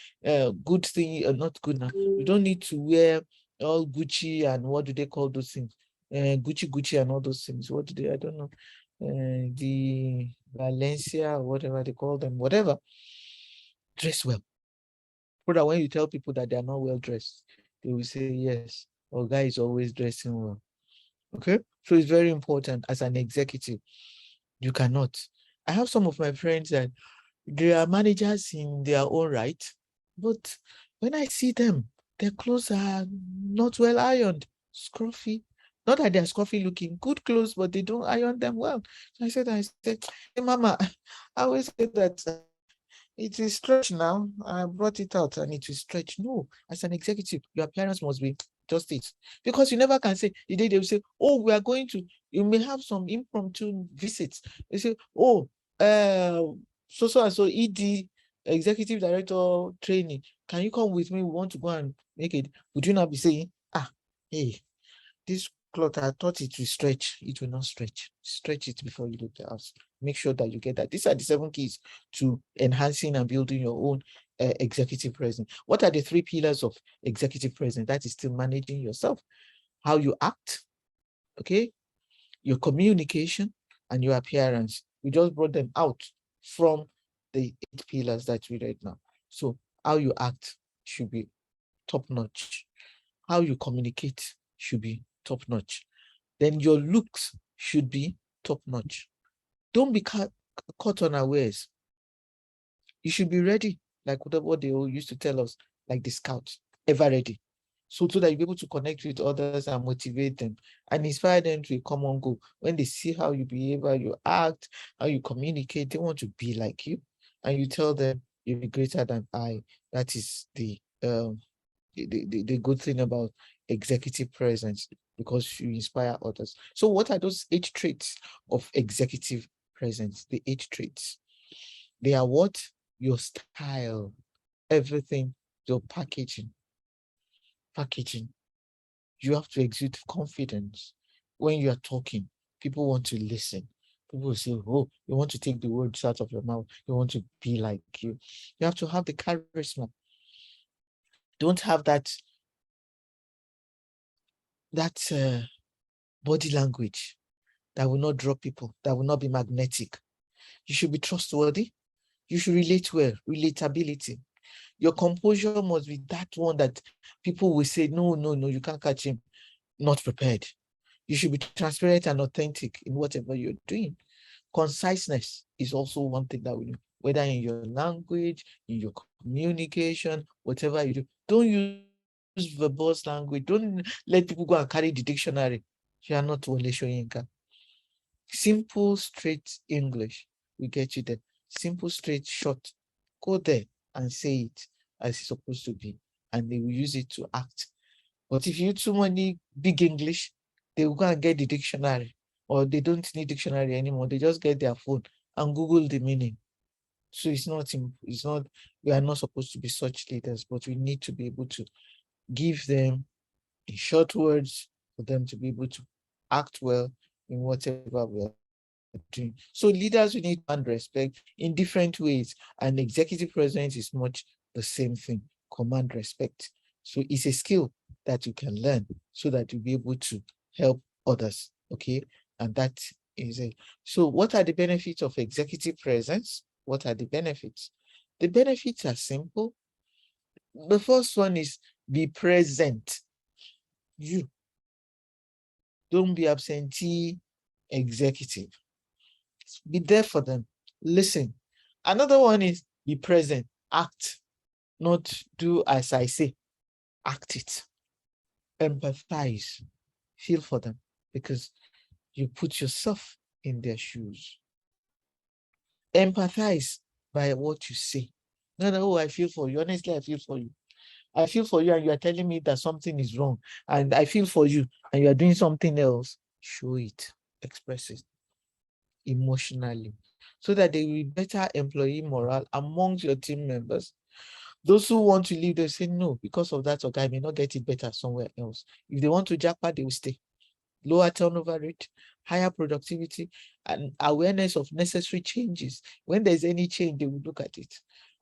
S1: good things, not good now. You don't need to wear all Gucci and what do they call those things? Gucci and all those things. What do they, I don't know. The Valencia or whatever they call them, whatever. Dress well. So that when you tell people that they are not well dressed, they will say, yes, our guy is always dressing well. Okay? So it's very important as an executive. You cannot. I have some of my friends that they are managers in their own right, but when I see them, their clothes are not well ironed, scruffy. Not that they're scruffy looking, good clothes, but they don't iron them well. So I said, hey, Mama, I always say that it is stretch now. I brought it out and it is stretch. No, as an executive, your appearance must be just it. Because you never can say, the day they will say, oh, we are going to, you may have some impromptu visits. They say, oh, so and so ED, executive director training. Can you come with me? We want to go and make it. Would you not be saying, hey, this cloth, I thought it will stretch. It will not stretch. Stretch it before you leave the house. Make sure that you get that. These are the 7 keys to enhancing and building your own executive presence. What are the 3 pillars of executive presence? That is still managing yourself, how you act, okay, your communication, and your appearance. We just brought them out from the 8 pillars that we read now. So how you act should be top notch. How you communicate should be top notch. Then your looks should be top notch. Don't be caught unawares. You should be ready, like what they all used to tell us, like the scouts, ever ready. So that you'll be able to connect with others and motivate them and inspire them to a common goal. When they see how you behave, how you act, how you communicate, they want to be like you. And you tell them you'll be greater than I. That is the good thing about executive presence, because you inspire others. So what are those 8 traits of executive presence? The 8 traits. They are what? Your style, everything, your packaging. You have to exude confidence. When you are talking, people want to listen. People will say, oh, you want to take the words out of your mouth. You want to be like you. You have to have the charisma. Don't have that body language that will not draw people, that will not be magnetic. You should be trustworthy. You should relate well, relatability. Your composure must be that one that people will say, no, you can't catch him. Not prepared. You should be transparent and authentic in whatever you're doing. Conciseness is also one thing that we do, whether in your language, in your communication, whatever you do. Don't use verbose language. Don't let people go and carry the dictionary. You are not Wole Soyinka. Simple, straight English will get you there. Simple, straight, short. Go there and say it as it's supposed to be, and they will use it to act. But if you use too many big English, they will go and get the dictionary, or they don't need dictionary anymore. They just get their phone and Google the meaning. So it's not, we are not supposed to be such leaders, but we need to be able to give them in short words for them to be able to act well in whatever we are doing. So leaders, we need to command respect in different ways, and executive presence is much the same thing. Command respect. So it's a skill that you can learn so that you'll be able to help others. Okay, and that is it. So what are the benefits of executive presence? What are the benefits? The benefits are simple. The first one is be present. You don't be absentee executive. Be there for them. Listen. Another one is be present. Act. Not do as I say. Act it. Empathize. Feel for them. Because You put yourself in their shoes. Empathize by what you say. No, no, I feel for you. Honestly, I feel for you. I feel for you and you are telling me that something is wrong. And I feel for you and you are doing something else. Show it. Express it emotionally so that there will be better employee morale amongst your team members. Those who want to leave, they say no, because of that, okay, I may not get it better somewhere else. If they want to jackpot, they will stay. Lower turnover rate, higher productivity, and awareness of necessary changes. When there's any change, they will look at it.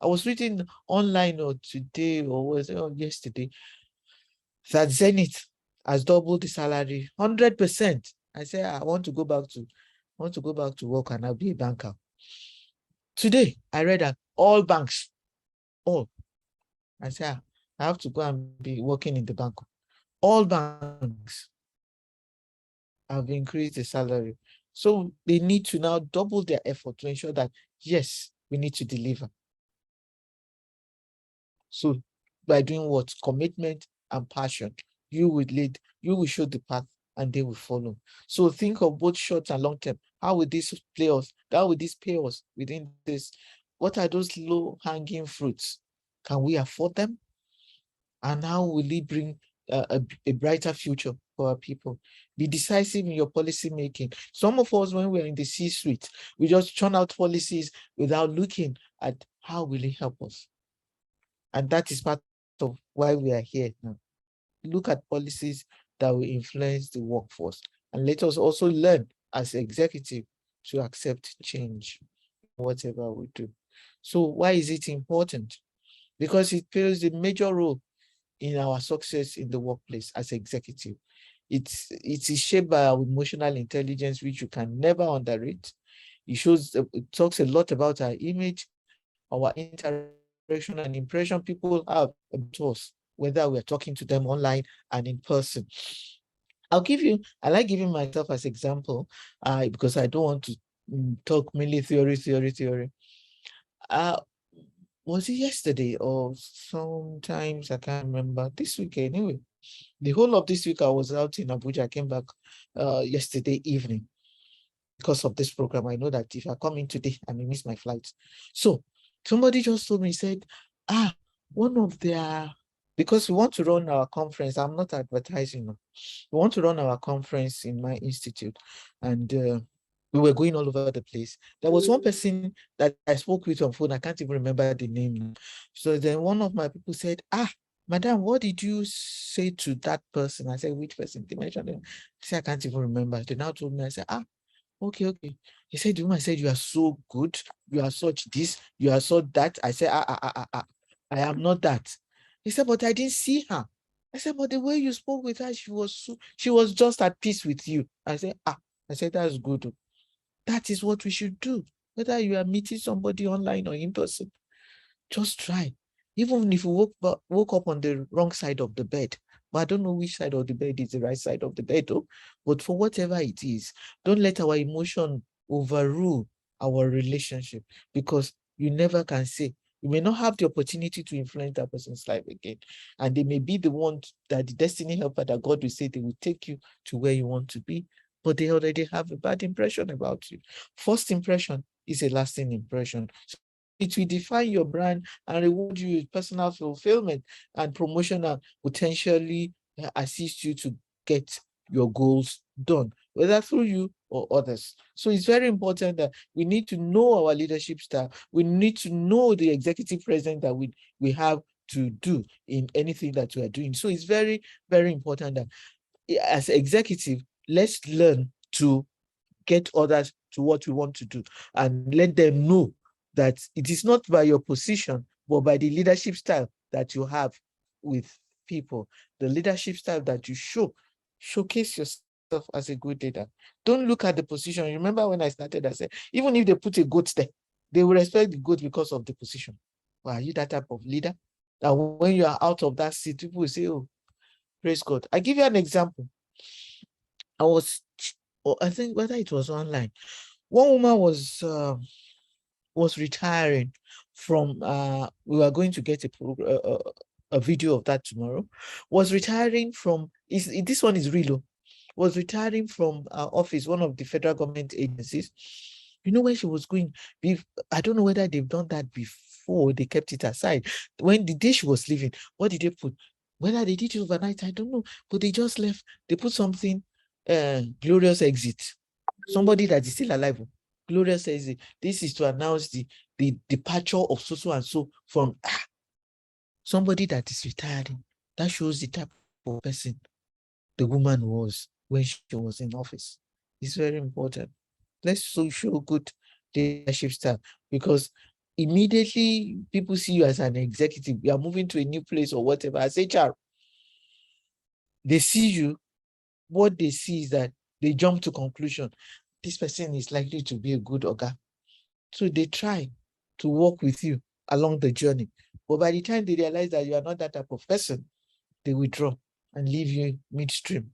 S1: I was reading online or today or was it yesterday that Zenith has doubled the salary 100%. I say I want to go back to work and I'll be a banker. Today I read that all banks, all. I say I have to go and be working in the bank. All banks have increased the salary. So they need to now double their effort to ensure that, yes, we need to deliver. So by doing what? Commitment and passion. You will lead, you will show the path, and they will follow. So think of both short and long term. How will this play us? How will this pay us within this? What are those low-hanging fruits? Can we afford them? And how will it bring a brighter future for our people? Be decisive in your policy making. Some of us, when we're in the C-suite, we just churn out policies without looking at how will it help us. And that is part of why we are here now. Look at policies that will influence the workforce. And let us also learn as executive to accept change, whatever we do. So why is it important? Because it plays a major role in our success in the workplace as executive. It is shaped by our emotional intelligence, which you can never underrate. It talks a lot about our image, our interaction and impression people have about us, whether we're talking to them online and in person. I like giving myself as example, because I don't want to talk mainly theory. Uh, was it yesterday or sometimes I can't remember, this week anyway. The whole of this week I was out in Abuja. I came back yesterday evening because of this program. I know that if I come in today, I may miss my flight. So somebody just told me, said, one of their, because we want to run our conference. I'm not advertising. We want to run our conference in my institute. And we were going all over the place. There was one person that I spoke with on phone. I can't even remember the name now. So then one of my people said, Madam, what did you say to that person? I said, which person? They mentioned them. I said, I can't even remember. They now told me, I said, okay. He said, the woman said, you are so good. You are such this. You are so that. I said, I am not that. He said, but I didn't see her. I said, but the way you spoke with her, she was just at peace with you. I said, that's good. That is what we should do. Whether you are meeting somebody online or in person, just try. Even if you woke up on the wrong side of the bed, but I don't know which side of the bed is the right side of the bed, though. But for whatever it is, don't let our emotion overrule our relationship, because you never can say. You may not have the opportunity to influence that person's life again. And they may be the one that the destiny helper that God will say they will take you to where you want to be, but they already have a bad impression about you. First impression is a lasting impression. So it will define your brand and reward you with personal fulfillment and promotion, and potentially assist you to get your goals done, whether through you or others. So it's very important that we need to know our leadership style. We need to know the executive president that we have to do in anything that we are doing. So it's very, very important that as executive, let's learn to get others to what we want to do and let them know that it is not by your position, but by the leadership style that you have with people, the leadership style that you showcase yourself as a good leader. Don't look at the position. Remember when I started, I said, even if they put a goat there, they will respect the goat because of the position. Well, are you that type of leader? That when you are out of that seat, people will say, oh, praise God. I give you an example. I think whether it was online, one woman was retiring from we were going to get a video of that tomorrow, was retiring from this one is real. was retiring from our office, one of the federal government agencies. You know, when she was going, I don't know whether they've done that before, they kept it aside. When the day she was leaving, what did they put? Whether they did it overnight, I don't know, but they just left. They put something, glorious exit. Somebody that is still alive. Glorious exit. This is to announce the departure of so and so from somebody that is retiring. That shows the type of person the woman was when she was in office. It's very important. Let's show good leadership style, because immediately people see you as an executive, you are moving to a new place or whatever, as HR, they see you, what they see is that they jump to conclusion, this person is likely to be a good oga. So they try to work with you along the journey. But by the time they realize that you are not that type of person, they withdraw and leave you midstream.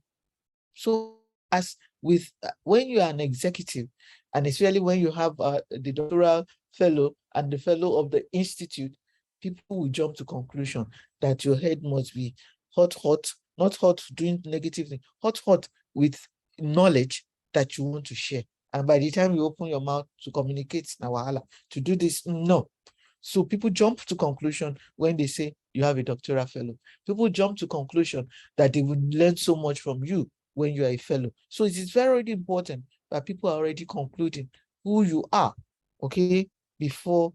S1: So as with when you are an executive, and especially when you have the doctoral fellow and the fellow of the institute, people will jump to conclusion that your head must be hot, not hot doing negative thing, hot with knowledge that you want to share. And by the time you open your mouth to communicate, na wahala, to do this, no. So people jump to conclusion when they say you have a doctoral fellow. People jump to conclusion that they will learn so much from you when you are a fellow. So it is very important that people are already concluding who you are, okay, before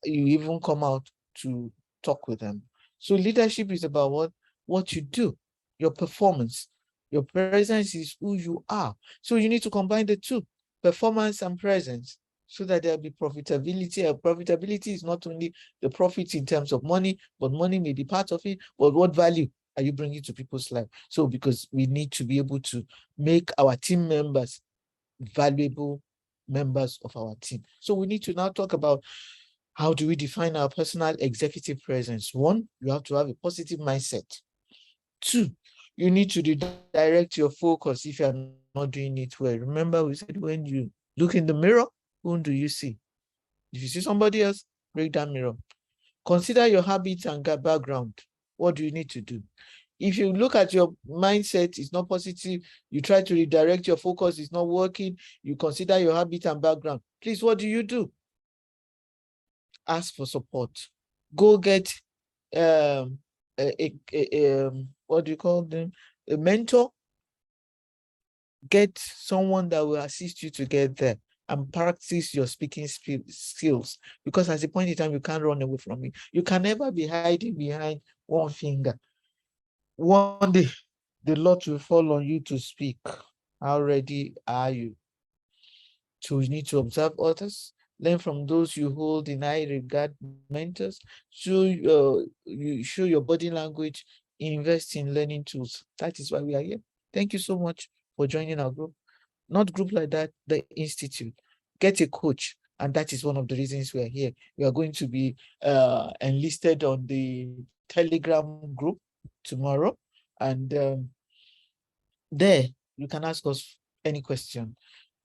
S1: you even come out to talk with them. So leadership is about what you do, your performance. Your presence is who you are. So you need to combine the two, performance and presence, so that there'll be profitability. And profitability is not only the profit in terms of money, but money may be part of it. But what value are you bringing to people's life? So because we need to be able to make our team members valuable members of our team. So we need to now talk about how do we define our personal executive presence. One, you have to have a positive mindset. Two, you need to redirect your focus if you're not doing it well. Remember, we said when you look in the mirror, whom do you see? If you see somebody else, break that mirror. Consider your habits and background. What do you need to do? If you look at your mindset, it's not positive, you try to redirect your focus, it's not working, you consider your habit and background. Please, what do? Ask for support. Go get what do you call them? A mentor. Get someone that will assist you to get there and practice your speaking skills. Because at a point in time, you can't run away from it. You can never be hiding behind one finger. One day, the lot will fall on you to speak. How ready are you? So you need to observe others, learn from those you hold in high regard, mentors, you show your body language, invest in learning tools. That is why we are here. Thank you so much for joining our group. Not group like that, the institute. Get a coach. And that is one of the reasons we are here. We are going to be enlisted on the Telegram group tomorrow. And there, you can ask us any question.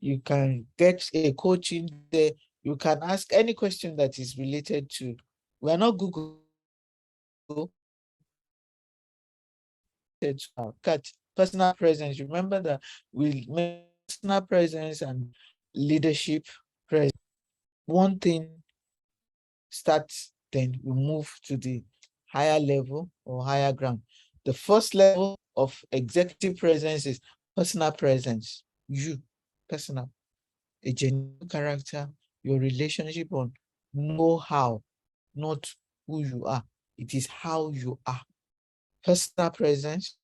S1: You can get a coaching there. You can ask any question that is related to, we are not Google. Cut personal presence. Remember that we personal presence and leadership presence. One thing starts, then we move to the higher level or higher ground. The first level of executive presence is personal presence. You, personal, a genuine character, your relationship on know-how, not who you are. It is how you are. Personal presence,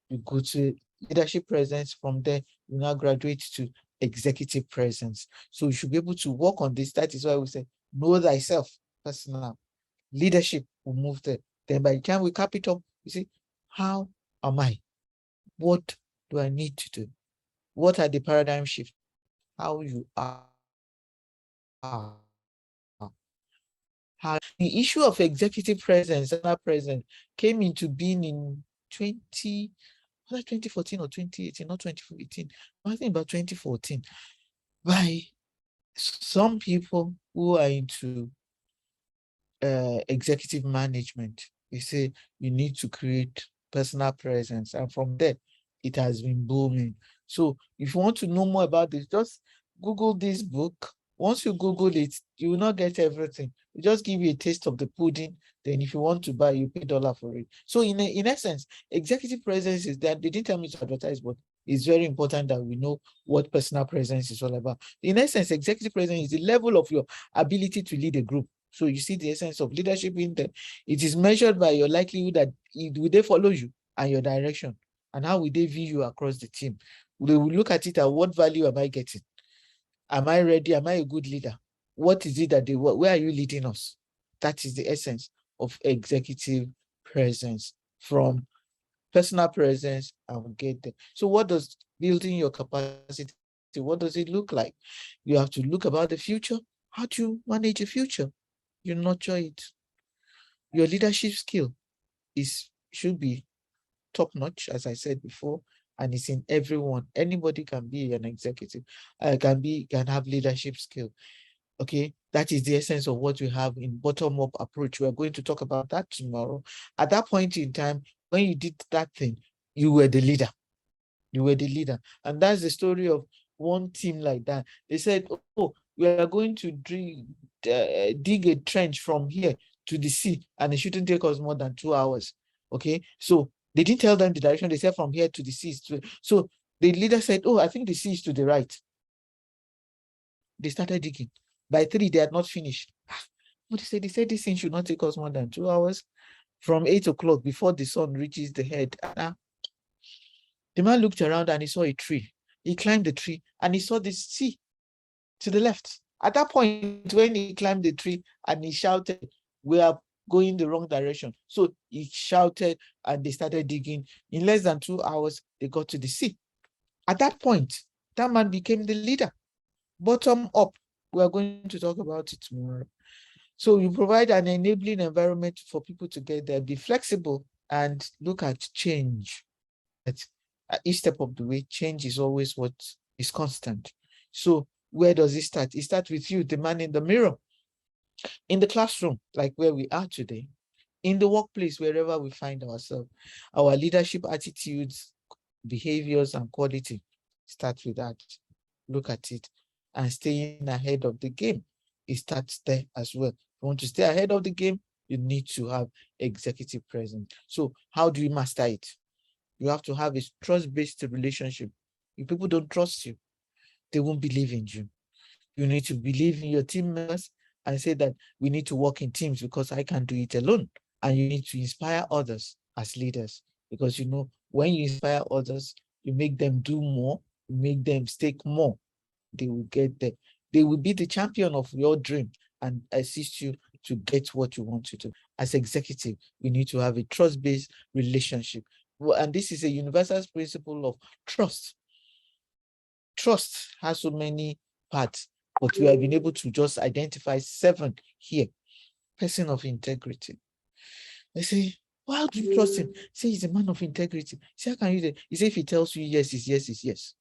S1: you go to leadership presence. From there, you now graduate to executive presence. So you should be able to work on this. That is why we say, know thyself, personal. Leadership will move there. Then by the time we cap it up, you see, how am I? What do I need to do? What are the paradigm shifts? How you are. How the issue of executive presence, presence came into being in 2014 or 2018, not 2018, I think about 2014, by some people who are into executive management. They say you need to create personal presence, and from there it has been booming. So if you want to know more about this, just Google this book. Once you Google it, you will not get everything. We just give you a taste of the pudding. Then if you want to buy, you pay dollar for it. So in essence, executive presence is that they didn't tell me to advertise, but it's very important that we know what personal presence is all about. In essence, executive presence is the level of your ability to lead a group. So you see the essence of leadership in there. It is measured by your likelihood that will they follow you and your direction, and how will they view you across the team. They will look at it at what value am I getting? Am I ready? Am I a good leader? What is it that they want? Where are you leading us? That is the essence of executive presence. From personal presence, I will get there. So what does building your capacity, what does it look like? You have to look about the future. How do you manage the future? You nurture it. Your leadership skill should be top notch, as I said before, and it's in everyone. Anybody can be an executive, can have leadership skill. Okay, that is the essence of what we have in bottom-up approach. We are going to talk about that tomorrow. At that point in time, when you did that thing, you were the leader. You were the leader. And that's the story of one team like that. They said, oh, we are going to dig a trench from here to the sea, and it shouldn't take us more than 2 hours. Okay, so they didn't tell them the direction. They said from here to the sea. So the leader said, oh, I think the sea is to the right. They started digging. By 3, they had not finished. But they said this thing should not take us more than 2 hours. From 8 o'clock, before the sun reaches the head. The man looked around and he saw a tree. He climbed the tree and he saw the sea to the left. At that point, when he climbed the tree and he shouted, we are going the wrong direction. So he shouted and they started digging. In less than 2 hours, they got to the sea. At that point, that man became the leader. Bottom up. We are going to talk about it tomorrow. So you provide an enabling environment for people to get there, be flexible, and look at change. At each step of the way, change is always what is constant. So where does it start? It starts with you, the man in the mirror, in the classroom, like where we are today, in the workplace, wherever we find ourselves. Our leadership attitudes, behaviors, and quality start with that. Look at it. And staying ahead of the game, it starts there as well. If you want to stay ahead of the game, you need to have executive presence. So how do you master it? You have to have a trust-based relationship. If people don't trust you, they won't believe in you. You need to believe in your team members and say that we need to work in teams because I can't do it alone. And you need to inspire others as leaders, because when you inspire others, you make them do more, you make them stake more. They will get there. They will be the champion of your dream and assist you to get what you want to do. As executive, we need to have a trust-based relationship. And this is a universal principle of trust. Trust has so many parts, but we have been able to just identify 7 here. Person of integrity. They say, well, how do you trust him? Say he's a man of integrity. Say, how can you? He say, if he tells you yes, it's yes, it's yes.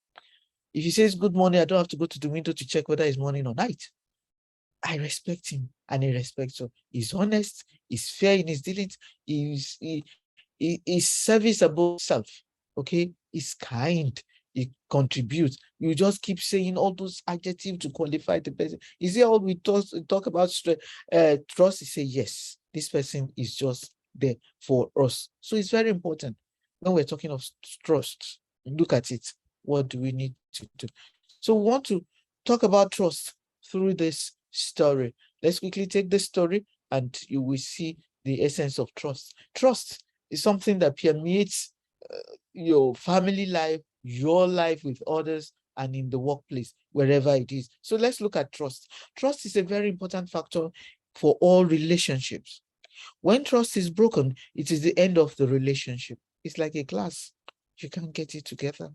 S1: If he says good morning, I don't have to go to the window to check whether it's morning or night. I respect him and he respects you. He's honest, he's fair in his dealings, he's service above self. Okay, he's kind, he contributes. You just keep saying all those adjectives to qualify the person. Is it all we talk about trust? You say yes, this person is just there for us. So it's very important when we're talking of trust. Look at it. What do we need to do? So we want to talk about trust through this story. Let's quickly take this story and you will see the essence of trust. Trust is something that permeates your family life, your life with others, and in the workplace, wherever it is. So let's look at trust. Trust is a very important factor for all relationships. When trust is broken, it is the end of the relationship. It's like a glass. You can't get it together.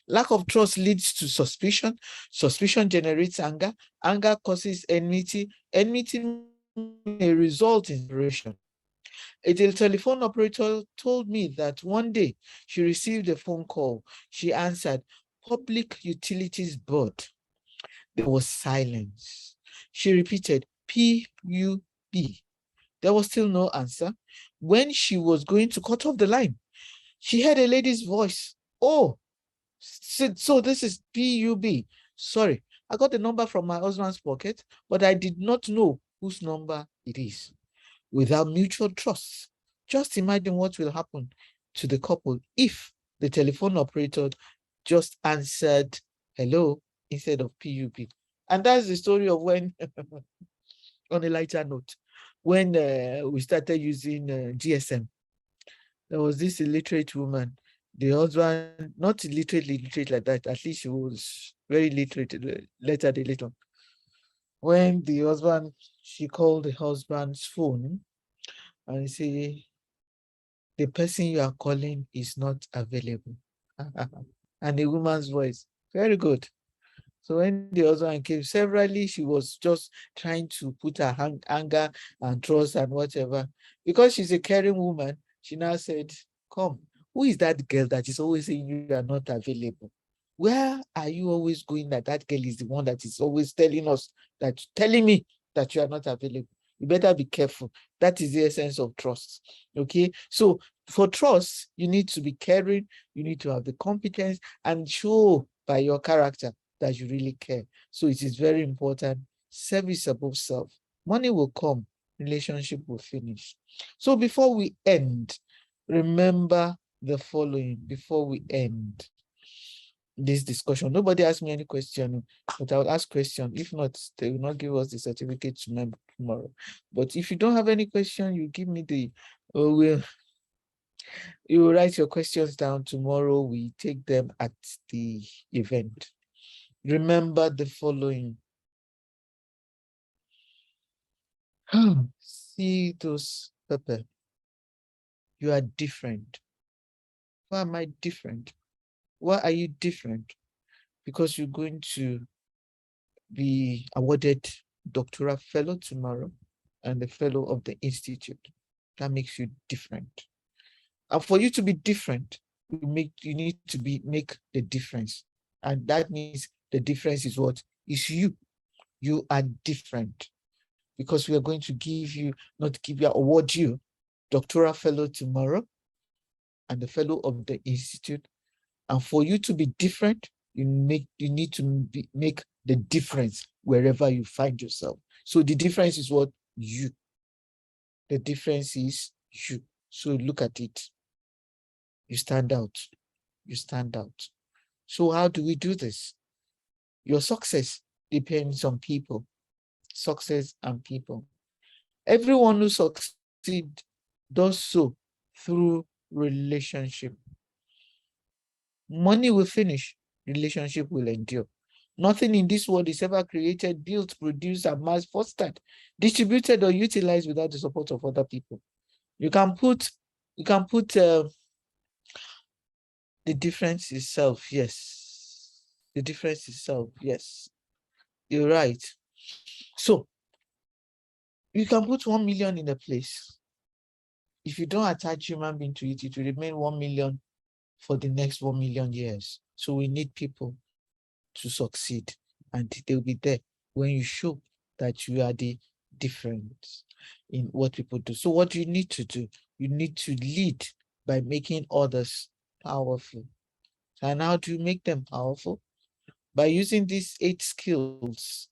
S1: Lack of trust leads to suspicion. Suspicion generates anger. Anger causes enmity. Enmity may result in separation. A telephone operator told me that one day she received a phone call. She answered, "Public Utilities Board." There was silence. She repeated, "PUB." There was still no answer. When she was going to cut off the line, She heard a lady's voice. Oh, so this is PUB. Sorry, I got the number from my husband's pocket, but I did not know whose number it is. Without mutual trust, just imagine what will happen to the couple if the telephone operator just answered hello instead of PUB. And that's the story of when, on a lighter note, when we started using GSM, there was this illiterate woman. The husband, not illiterate like that, at least she was very literate later. When the husband, she called the husband's phone and say, the person you are calling is not available. And the woman's voice, very good. So when the husband came, severally, she was just trying to put her anger and trust and whatever. Because she's a caring woman, she now said, come, who is that girl that is always saying you are not available? Where are you always going that that girl is the one that is always telling me that you are not available? You better be careful. That is the essence of trust. Okay. So for trust, you need to be caring, you need to have the competence and show by your character that you really care. So it is very important. Service above self. Money will come, relationship will finish. So before we end, remember the following before we end this discussion. Nobody asked me any question, but I'll ask question. If not, they will not give us the certificate tomorrow. But if you don't have any question, you give me the you will write your questions down tomorrow. We take them at the event. Remember the following. See those Pepe. You are different. Why am I different? Why are you different? Because you're going to be awarded doctoral fellow tomorrow and the fellow of the institute. That makes you different. And for you to be different, you need to make the difference. And that means the difference is what? Is you. You are different. Because we are going to award you doctoral fellow tomorrow and the fellow of the institute. And for you to be different, you need to make the difference wherever you find yourself. So the difference is what? You. The difference is you. So look at it. You stand out. You stand out. So how do we do this? Your success depends on people. Success and people. Everyone who succeeds does so through relationship. Money will finish, relationship will endure. Nothing in this world is ever created, built, produced, and mass fostered, distributed, or utilized without the support of other people. You can put the difference is self, yes. The difference is self, yes. You're right. So you can put 1 million in a place. If you don't attach human being to it, it will remain 1 million for the next 1 million years. So we need people to succeed, and they'll be there when you show that you are the difference in what people do. So what you need to do, you need to lead by making others powerful. And how do you make them powerful? By using these 8 skills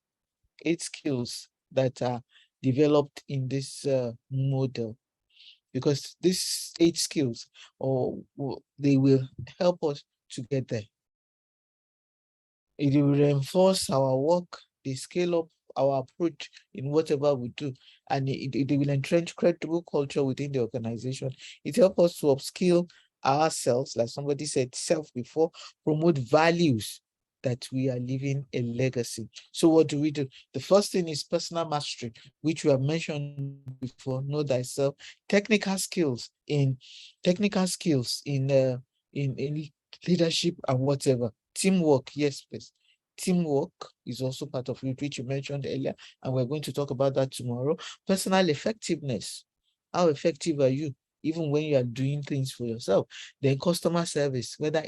S1: that are developed in this model. Because these 8 skills, they will help us to get there. It will reinforce our work, they scale up our approach in whatever we do, and it will entrench credible culture within the organization. It helps us to upskill ourselves, like somebody said, self before, promote values that we are leaving a legacy. So what do? The first thing is personal mastery, which we have mentioned before. Know thyself. Technical skills in leadership and whatever. Teamwork, yes, please. Teamwork is also part of it, which you mentioned earlier, and we're going to talk about that tomorrow. Personal effectiveness. How effective are you, even when you are doing things for yourself? Then customer service, whether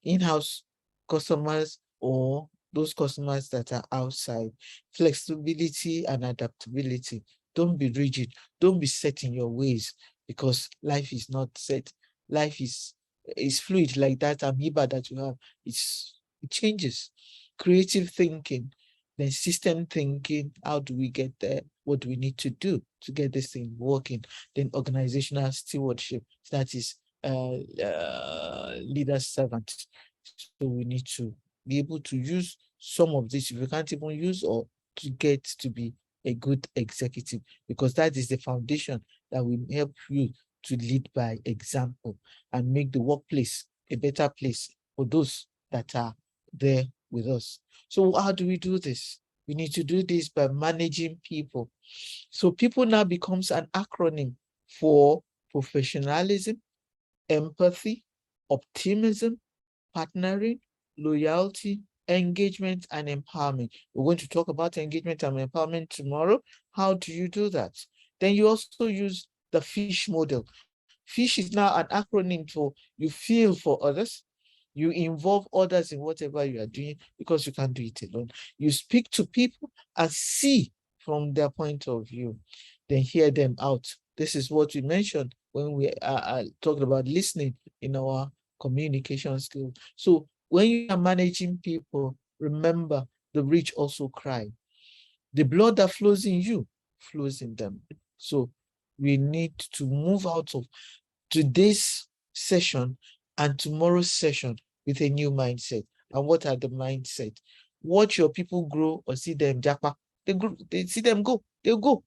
S1: in-house customers or those customers that are outside. Flexibility and adaptability. Don't be rigid. Don't be set in your ways, because life is not set. Life is is fluid, like that amoeba that you have. It changes. Creative thinking, then system thinking. How do we get there? What do we need to do to get this thing working? Then organizational stewardship. That is leader servant. So we need to be able to use some of this. If we can't even use, or to get to be a good executive, because that is the foundation that will help you to lead by example and make the workplace a better place for those that are there with us. So how do we do this? We need to do this by managing people. So people now becomes an acronym for professionalism, empathy, optimism, partnering, loyalty, engagement, and empowerment. We're going to talk about engagement and empowerment tomorrow. How do you do that? Then you also use the FISH model. FISH is now an acronym for you feel for others, you involve others in whatever you are doing because you can't do it alone. You speak to people and see from their point of view, then hear them out. This is what we mentioned when we talked about listening in our communication skills. So when you are managing people, remember the rich also cry. The blood that flows in you flows in them. So we need to move out of today's session and tomorrow's session with a new mindset. And what are the mindset? Watch your people grow or see them japa. They grow, they see them go, they'll go.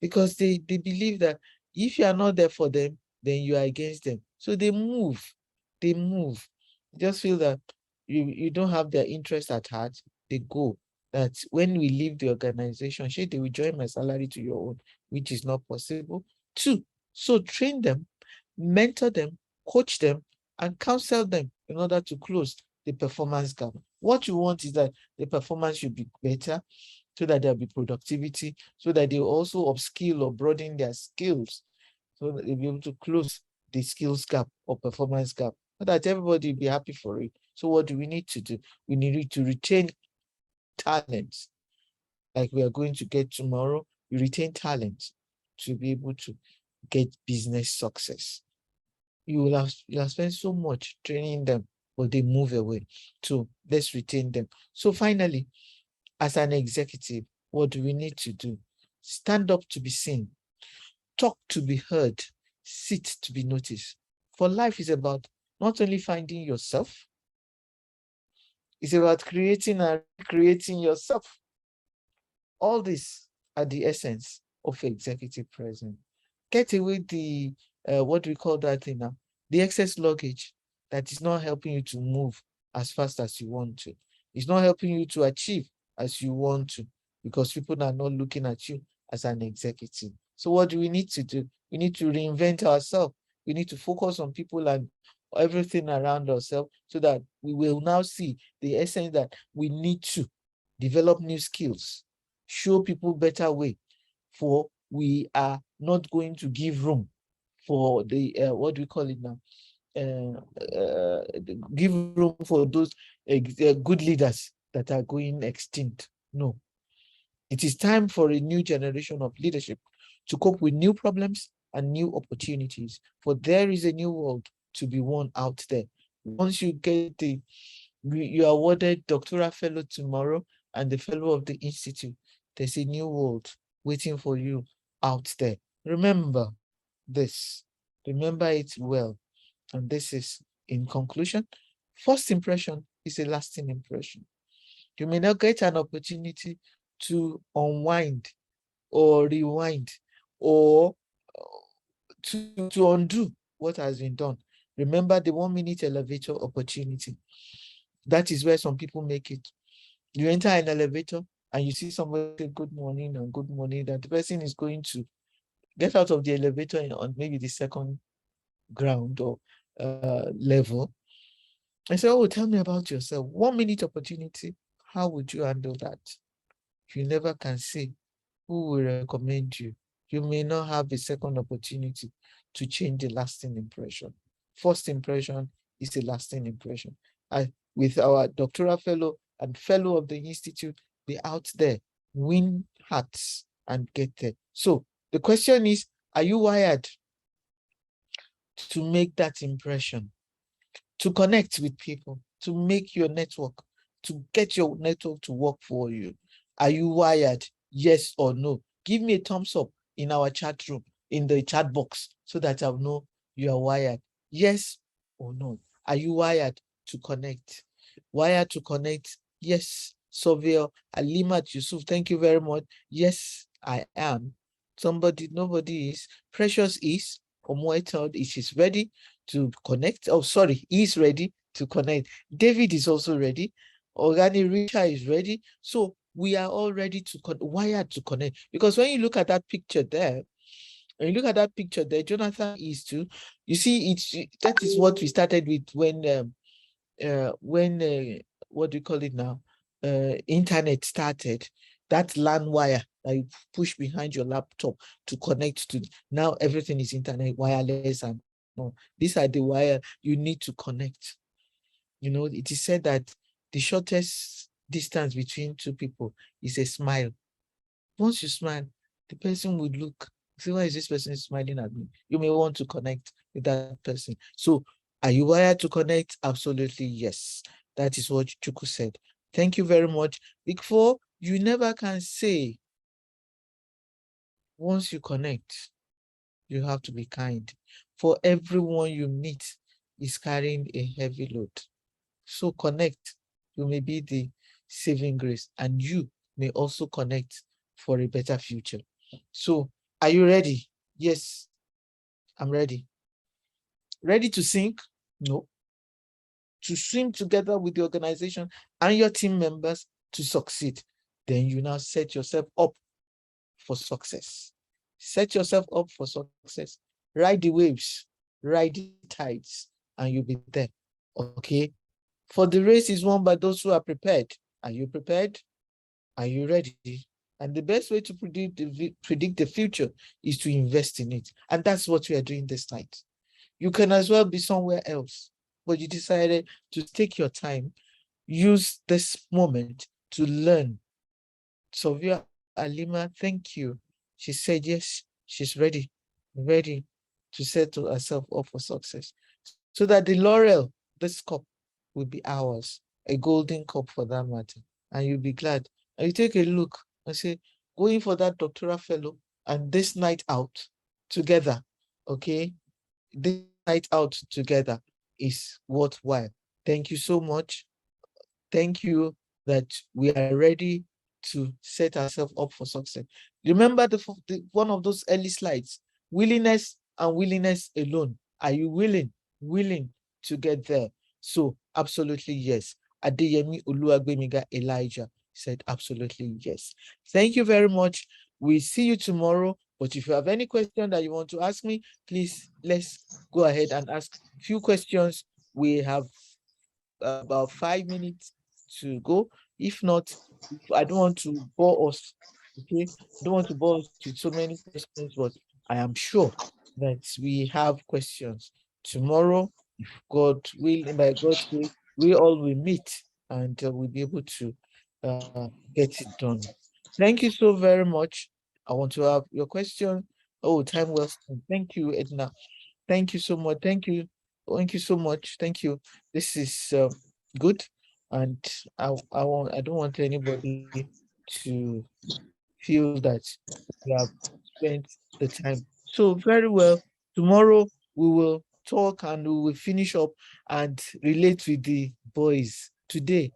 S1: Because they believe that if you are not there for them, then you are against them. So they move. They move. Just feel that you don't have their interest at heart. They go. That when we leave the organization, they will join my salary to your own, which is not possible. Two, so train them, mentor them, coach them, and counsel them in order to close the performance gap. What you want is that the performance should be better, so that there'll be productivity, so that they also upskill or broaden their skills, so that they'll be able to close the skills gap or performance gap, so that everybody will be happy for it. So what do we need to do? We need to retain talents, like we are going to get tomorrow. You retain talent to be able to get business success. You have spent so much training them, but they move away. So let's retain them. So finally, as an executive, what do we need to do? Stand up to be seen, talk to be heard, sit to be noticed. For life is about not only finding yourself, it's about creating and recreating yourself. All this are the essence of executive presence. Get away the, what do we call that thing now? The excess luggage that is not helping you to move as fast as you want to. It's not helping you to achieve as you want to, because people are not looking at you as an executive. So what do we need to do? We need to reinvent ourselves. We need to focus on people and everything around ourselves, so that we will now see the essence that we need to develop new skills, show people better way, for we are not going to give room for the what do we call it now? Give room for those good leaders that are going extinct. No, it is time for a new generation of leadership to cope with new problems and new opportunities. For there is a new world to be won out there. Once you get you are awarded doctoral fellow tomorrow and the fellow of the institute, there's a new world waiting for you out there. Remember this. Remember it well. And this is, in conclusion, first impression is a lasting impression. You may not get an opportunity to unwind or rewind or to undo what has been done. Remember the 1 minute elevator opportunity. That is where some people make it. You enter an elevator and you see somebody say good morning and good morning, that the person is going to get out of the elevator on maybe the second ground or level. I say, oh, tell me about yourself. 1 minute opportunity. How would you handle that? You never can say who will recommend you. You may not have a second opportunity to change the lasting impression. First impression is a lasting impression. With our doctoral fellow and fellow of the institute, be out there, win hearts and get there. So the question is, are you wired to make that impression? to connect with people, to make your network, to get your network to work for you. Are you wired? Yes or no? Give me a thumbs up in our chat room, in the chat box, so that I'll know you are wired. Yes or no? Are you wired to connect? Wired to connect? Yes. Sovia Alimat Yusuf, thank you very much. Yes, I am. Nobody is. Precious is. Omoetod is ready to connect. Oh, sorry, he's ready to connect. David is also ready. Organi Richard is ready. So we are all ready to wired to connect. Because when you look at that picture there, Jonathan is too. You see, that is what we started with when what do you call it now? Internet started. That LAN wire that you push behind your laptop to connect to. Now everything is internet wireless and all. These are the wire you need to connect. It is said that the shortest distance between two people is a smile. Once you smile, the person would look, see, why is this person smiling at me? You may want to connect with that person. So, are you wired to connect? Absolutely, yes. That is what Chuku said. Thank you very much. Big Four, you never can say once you connect, you have to be kind. For everyone you meet is carrying a heavy load. So connect. You may be the saving grace, and you may also connect for a better future. So, are you ready? Yes, I'm ready. Ready to sink? No. To swim together with the organization and your team members to succeed. Then you now set yourself up for success. Set yourself up for success. Ride the waves, ride the tides, and you'll be there. Okay? For the race is won by those who are prepared. Are you prepared? Are you ready? And the best way to predict the future is to invest in it. And that's what we are doing this night. You can as well be somewhere else, but you decided to take your time, use this moment to learn. Sovia Alima, thank you. She said yes, she's ready to set herself up for success. So that the laurel, this cup, will be ours, a golden cup for that matter. And you'll be glad. And you take a look and say, going for that doctoral fellow and this night out together, okay? This night out together is worthwhile. Thank you so much. Thank you that we are ready to set ourselves up for success. Remember one of those early slides, willingness and willingness alone. Are you willing to get there? So absolutely yes. Adeyemi Oluwagbemiga Elijah said absolutely yes. Thank you very much. We see you tomorrow. But if you have any question that you want to ask me, please let's go ahead and ask a few questions. We have about 5 minutes to go. If not, I don't want to bore us. Okay, I don't want to bore us with so many questions, but I am sure that we have questions tomorrow. If God will, and by God's grace, we all will meet and we'll be able to get it done. Thank you so very much. I want to have your question. Oh, time well spent. Thank you, Edna. Thank you so much. Thank you. Thank you so much. Thank you. This is good, and I don't want anybody to feel that we have spent the time. So very well. Tomorrow we will talk and we will finish up and relate with the boys. Today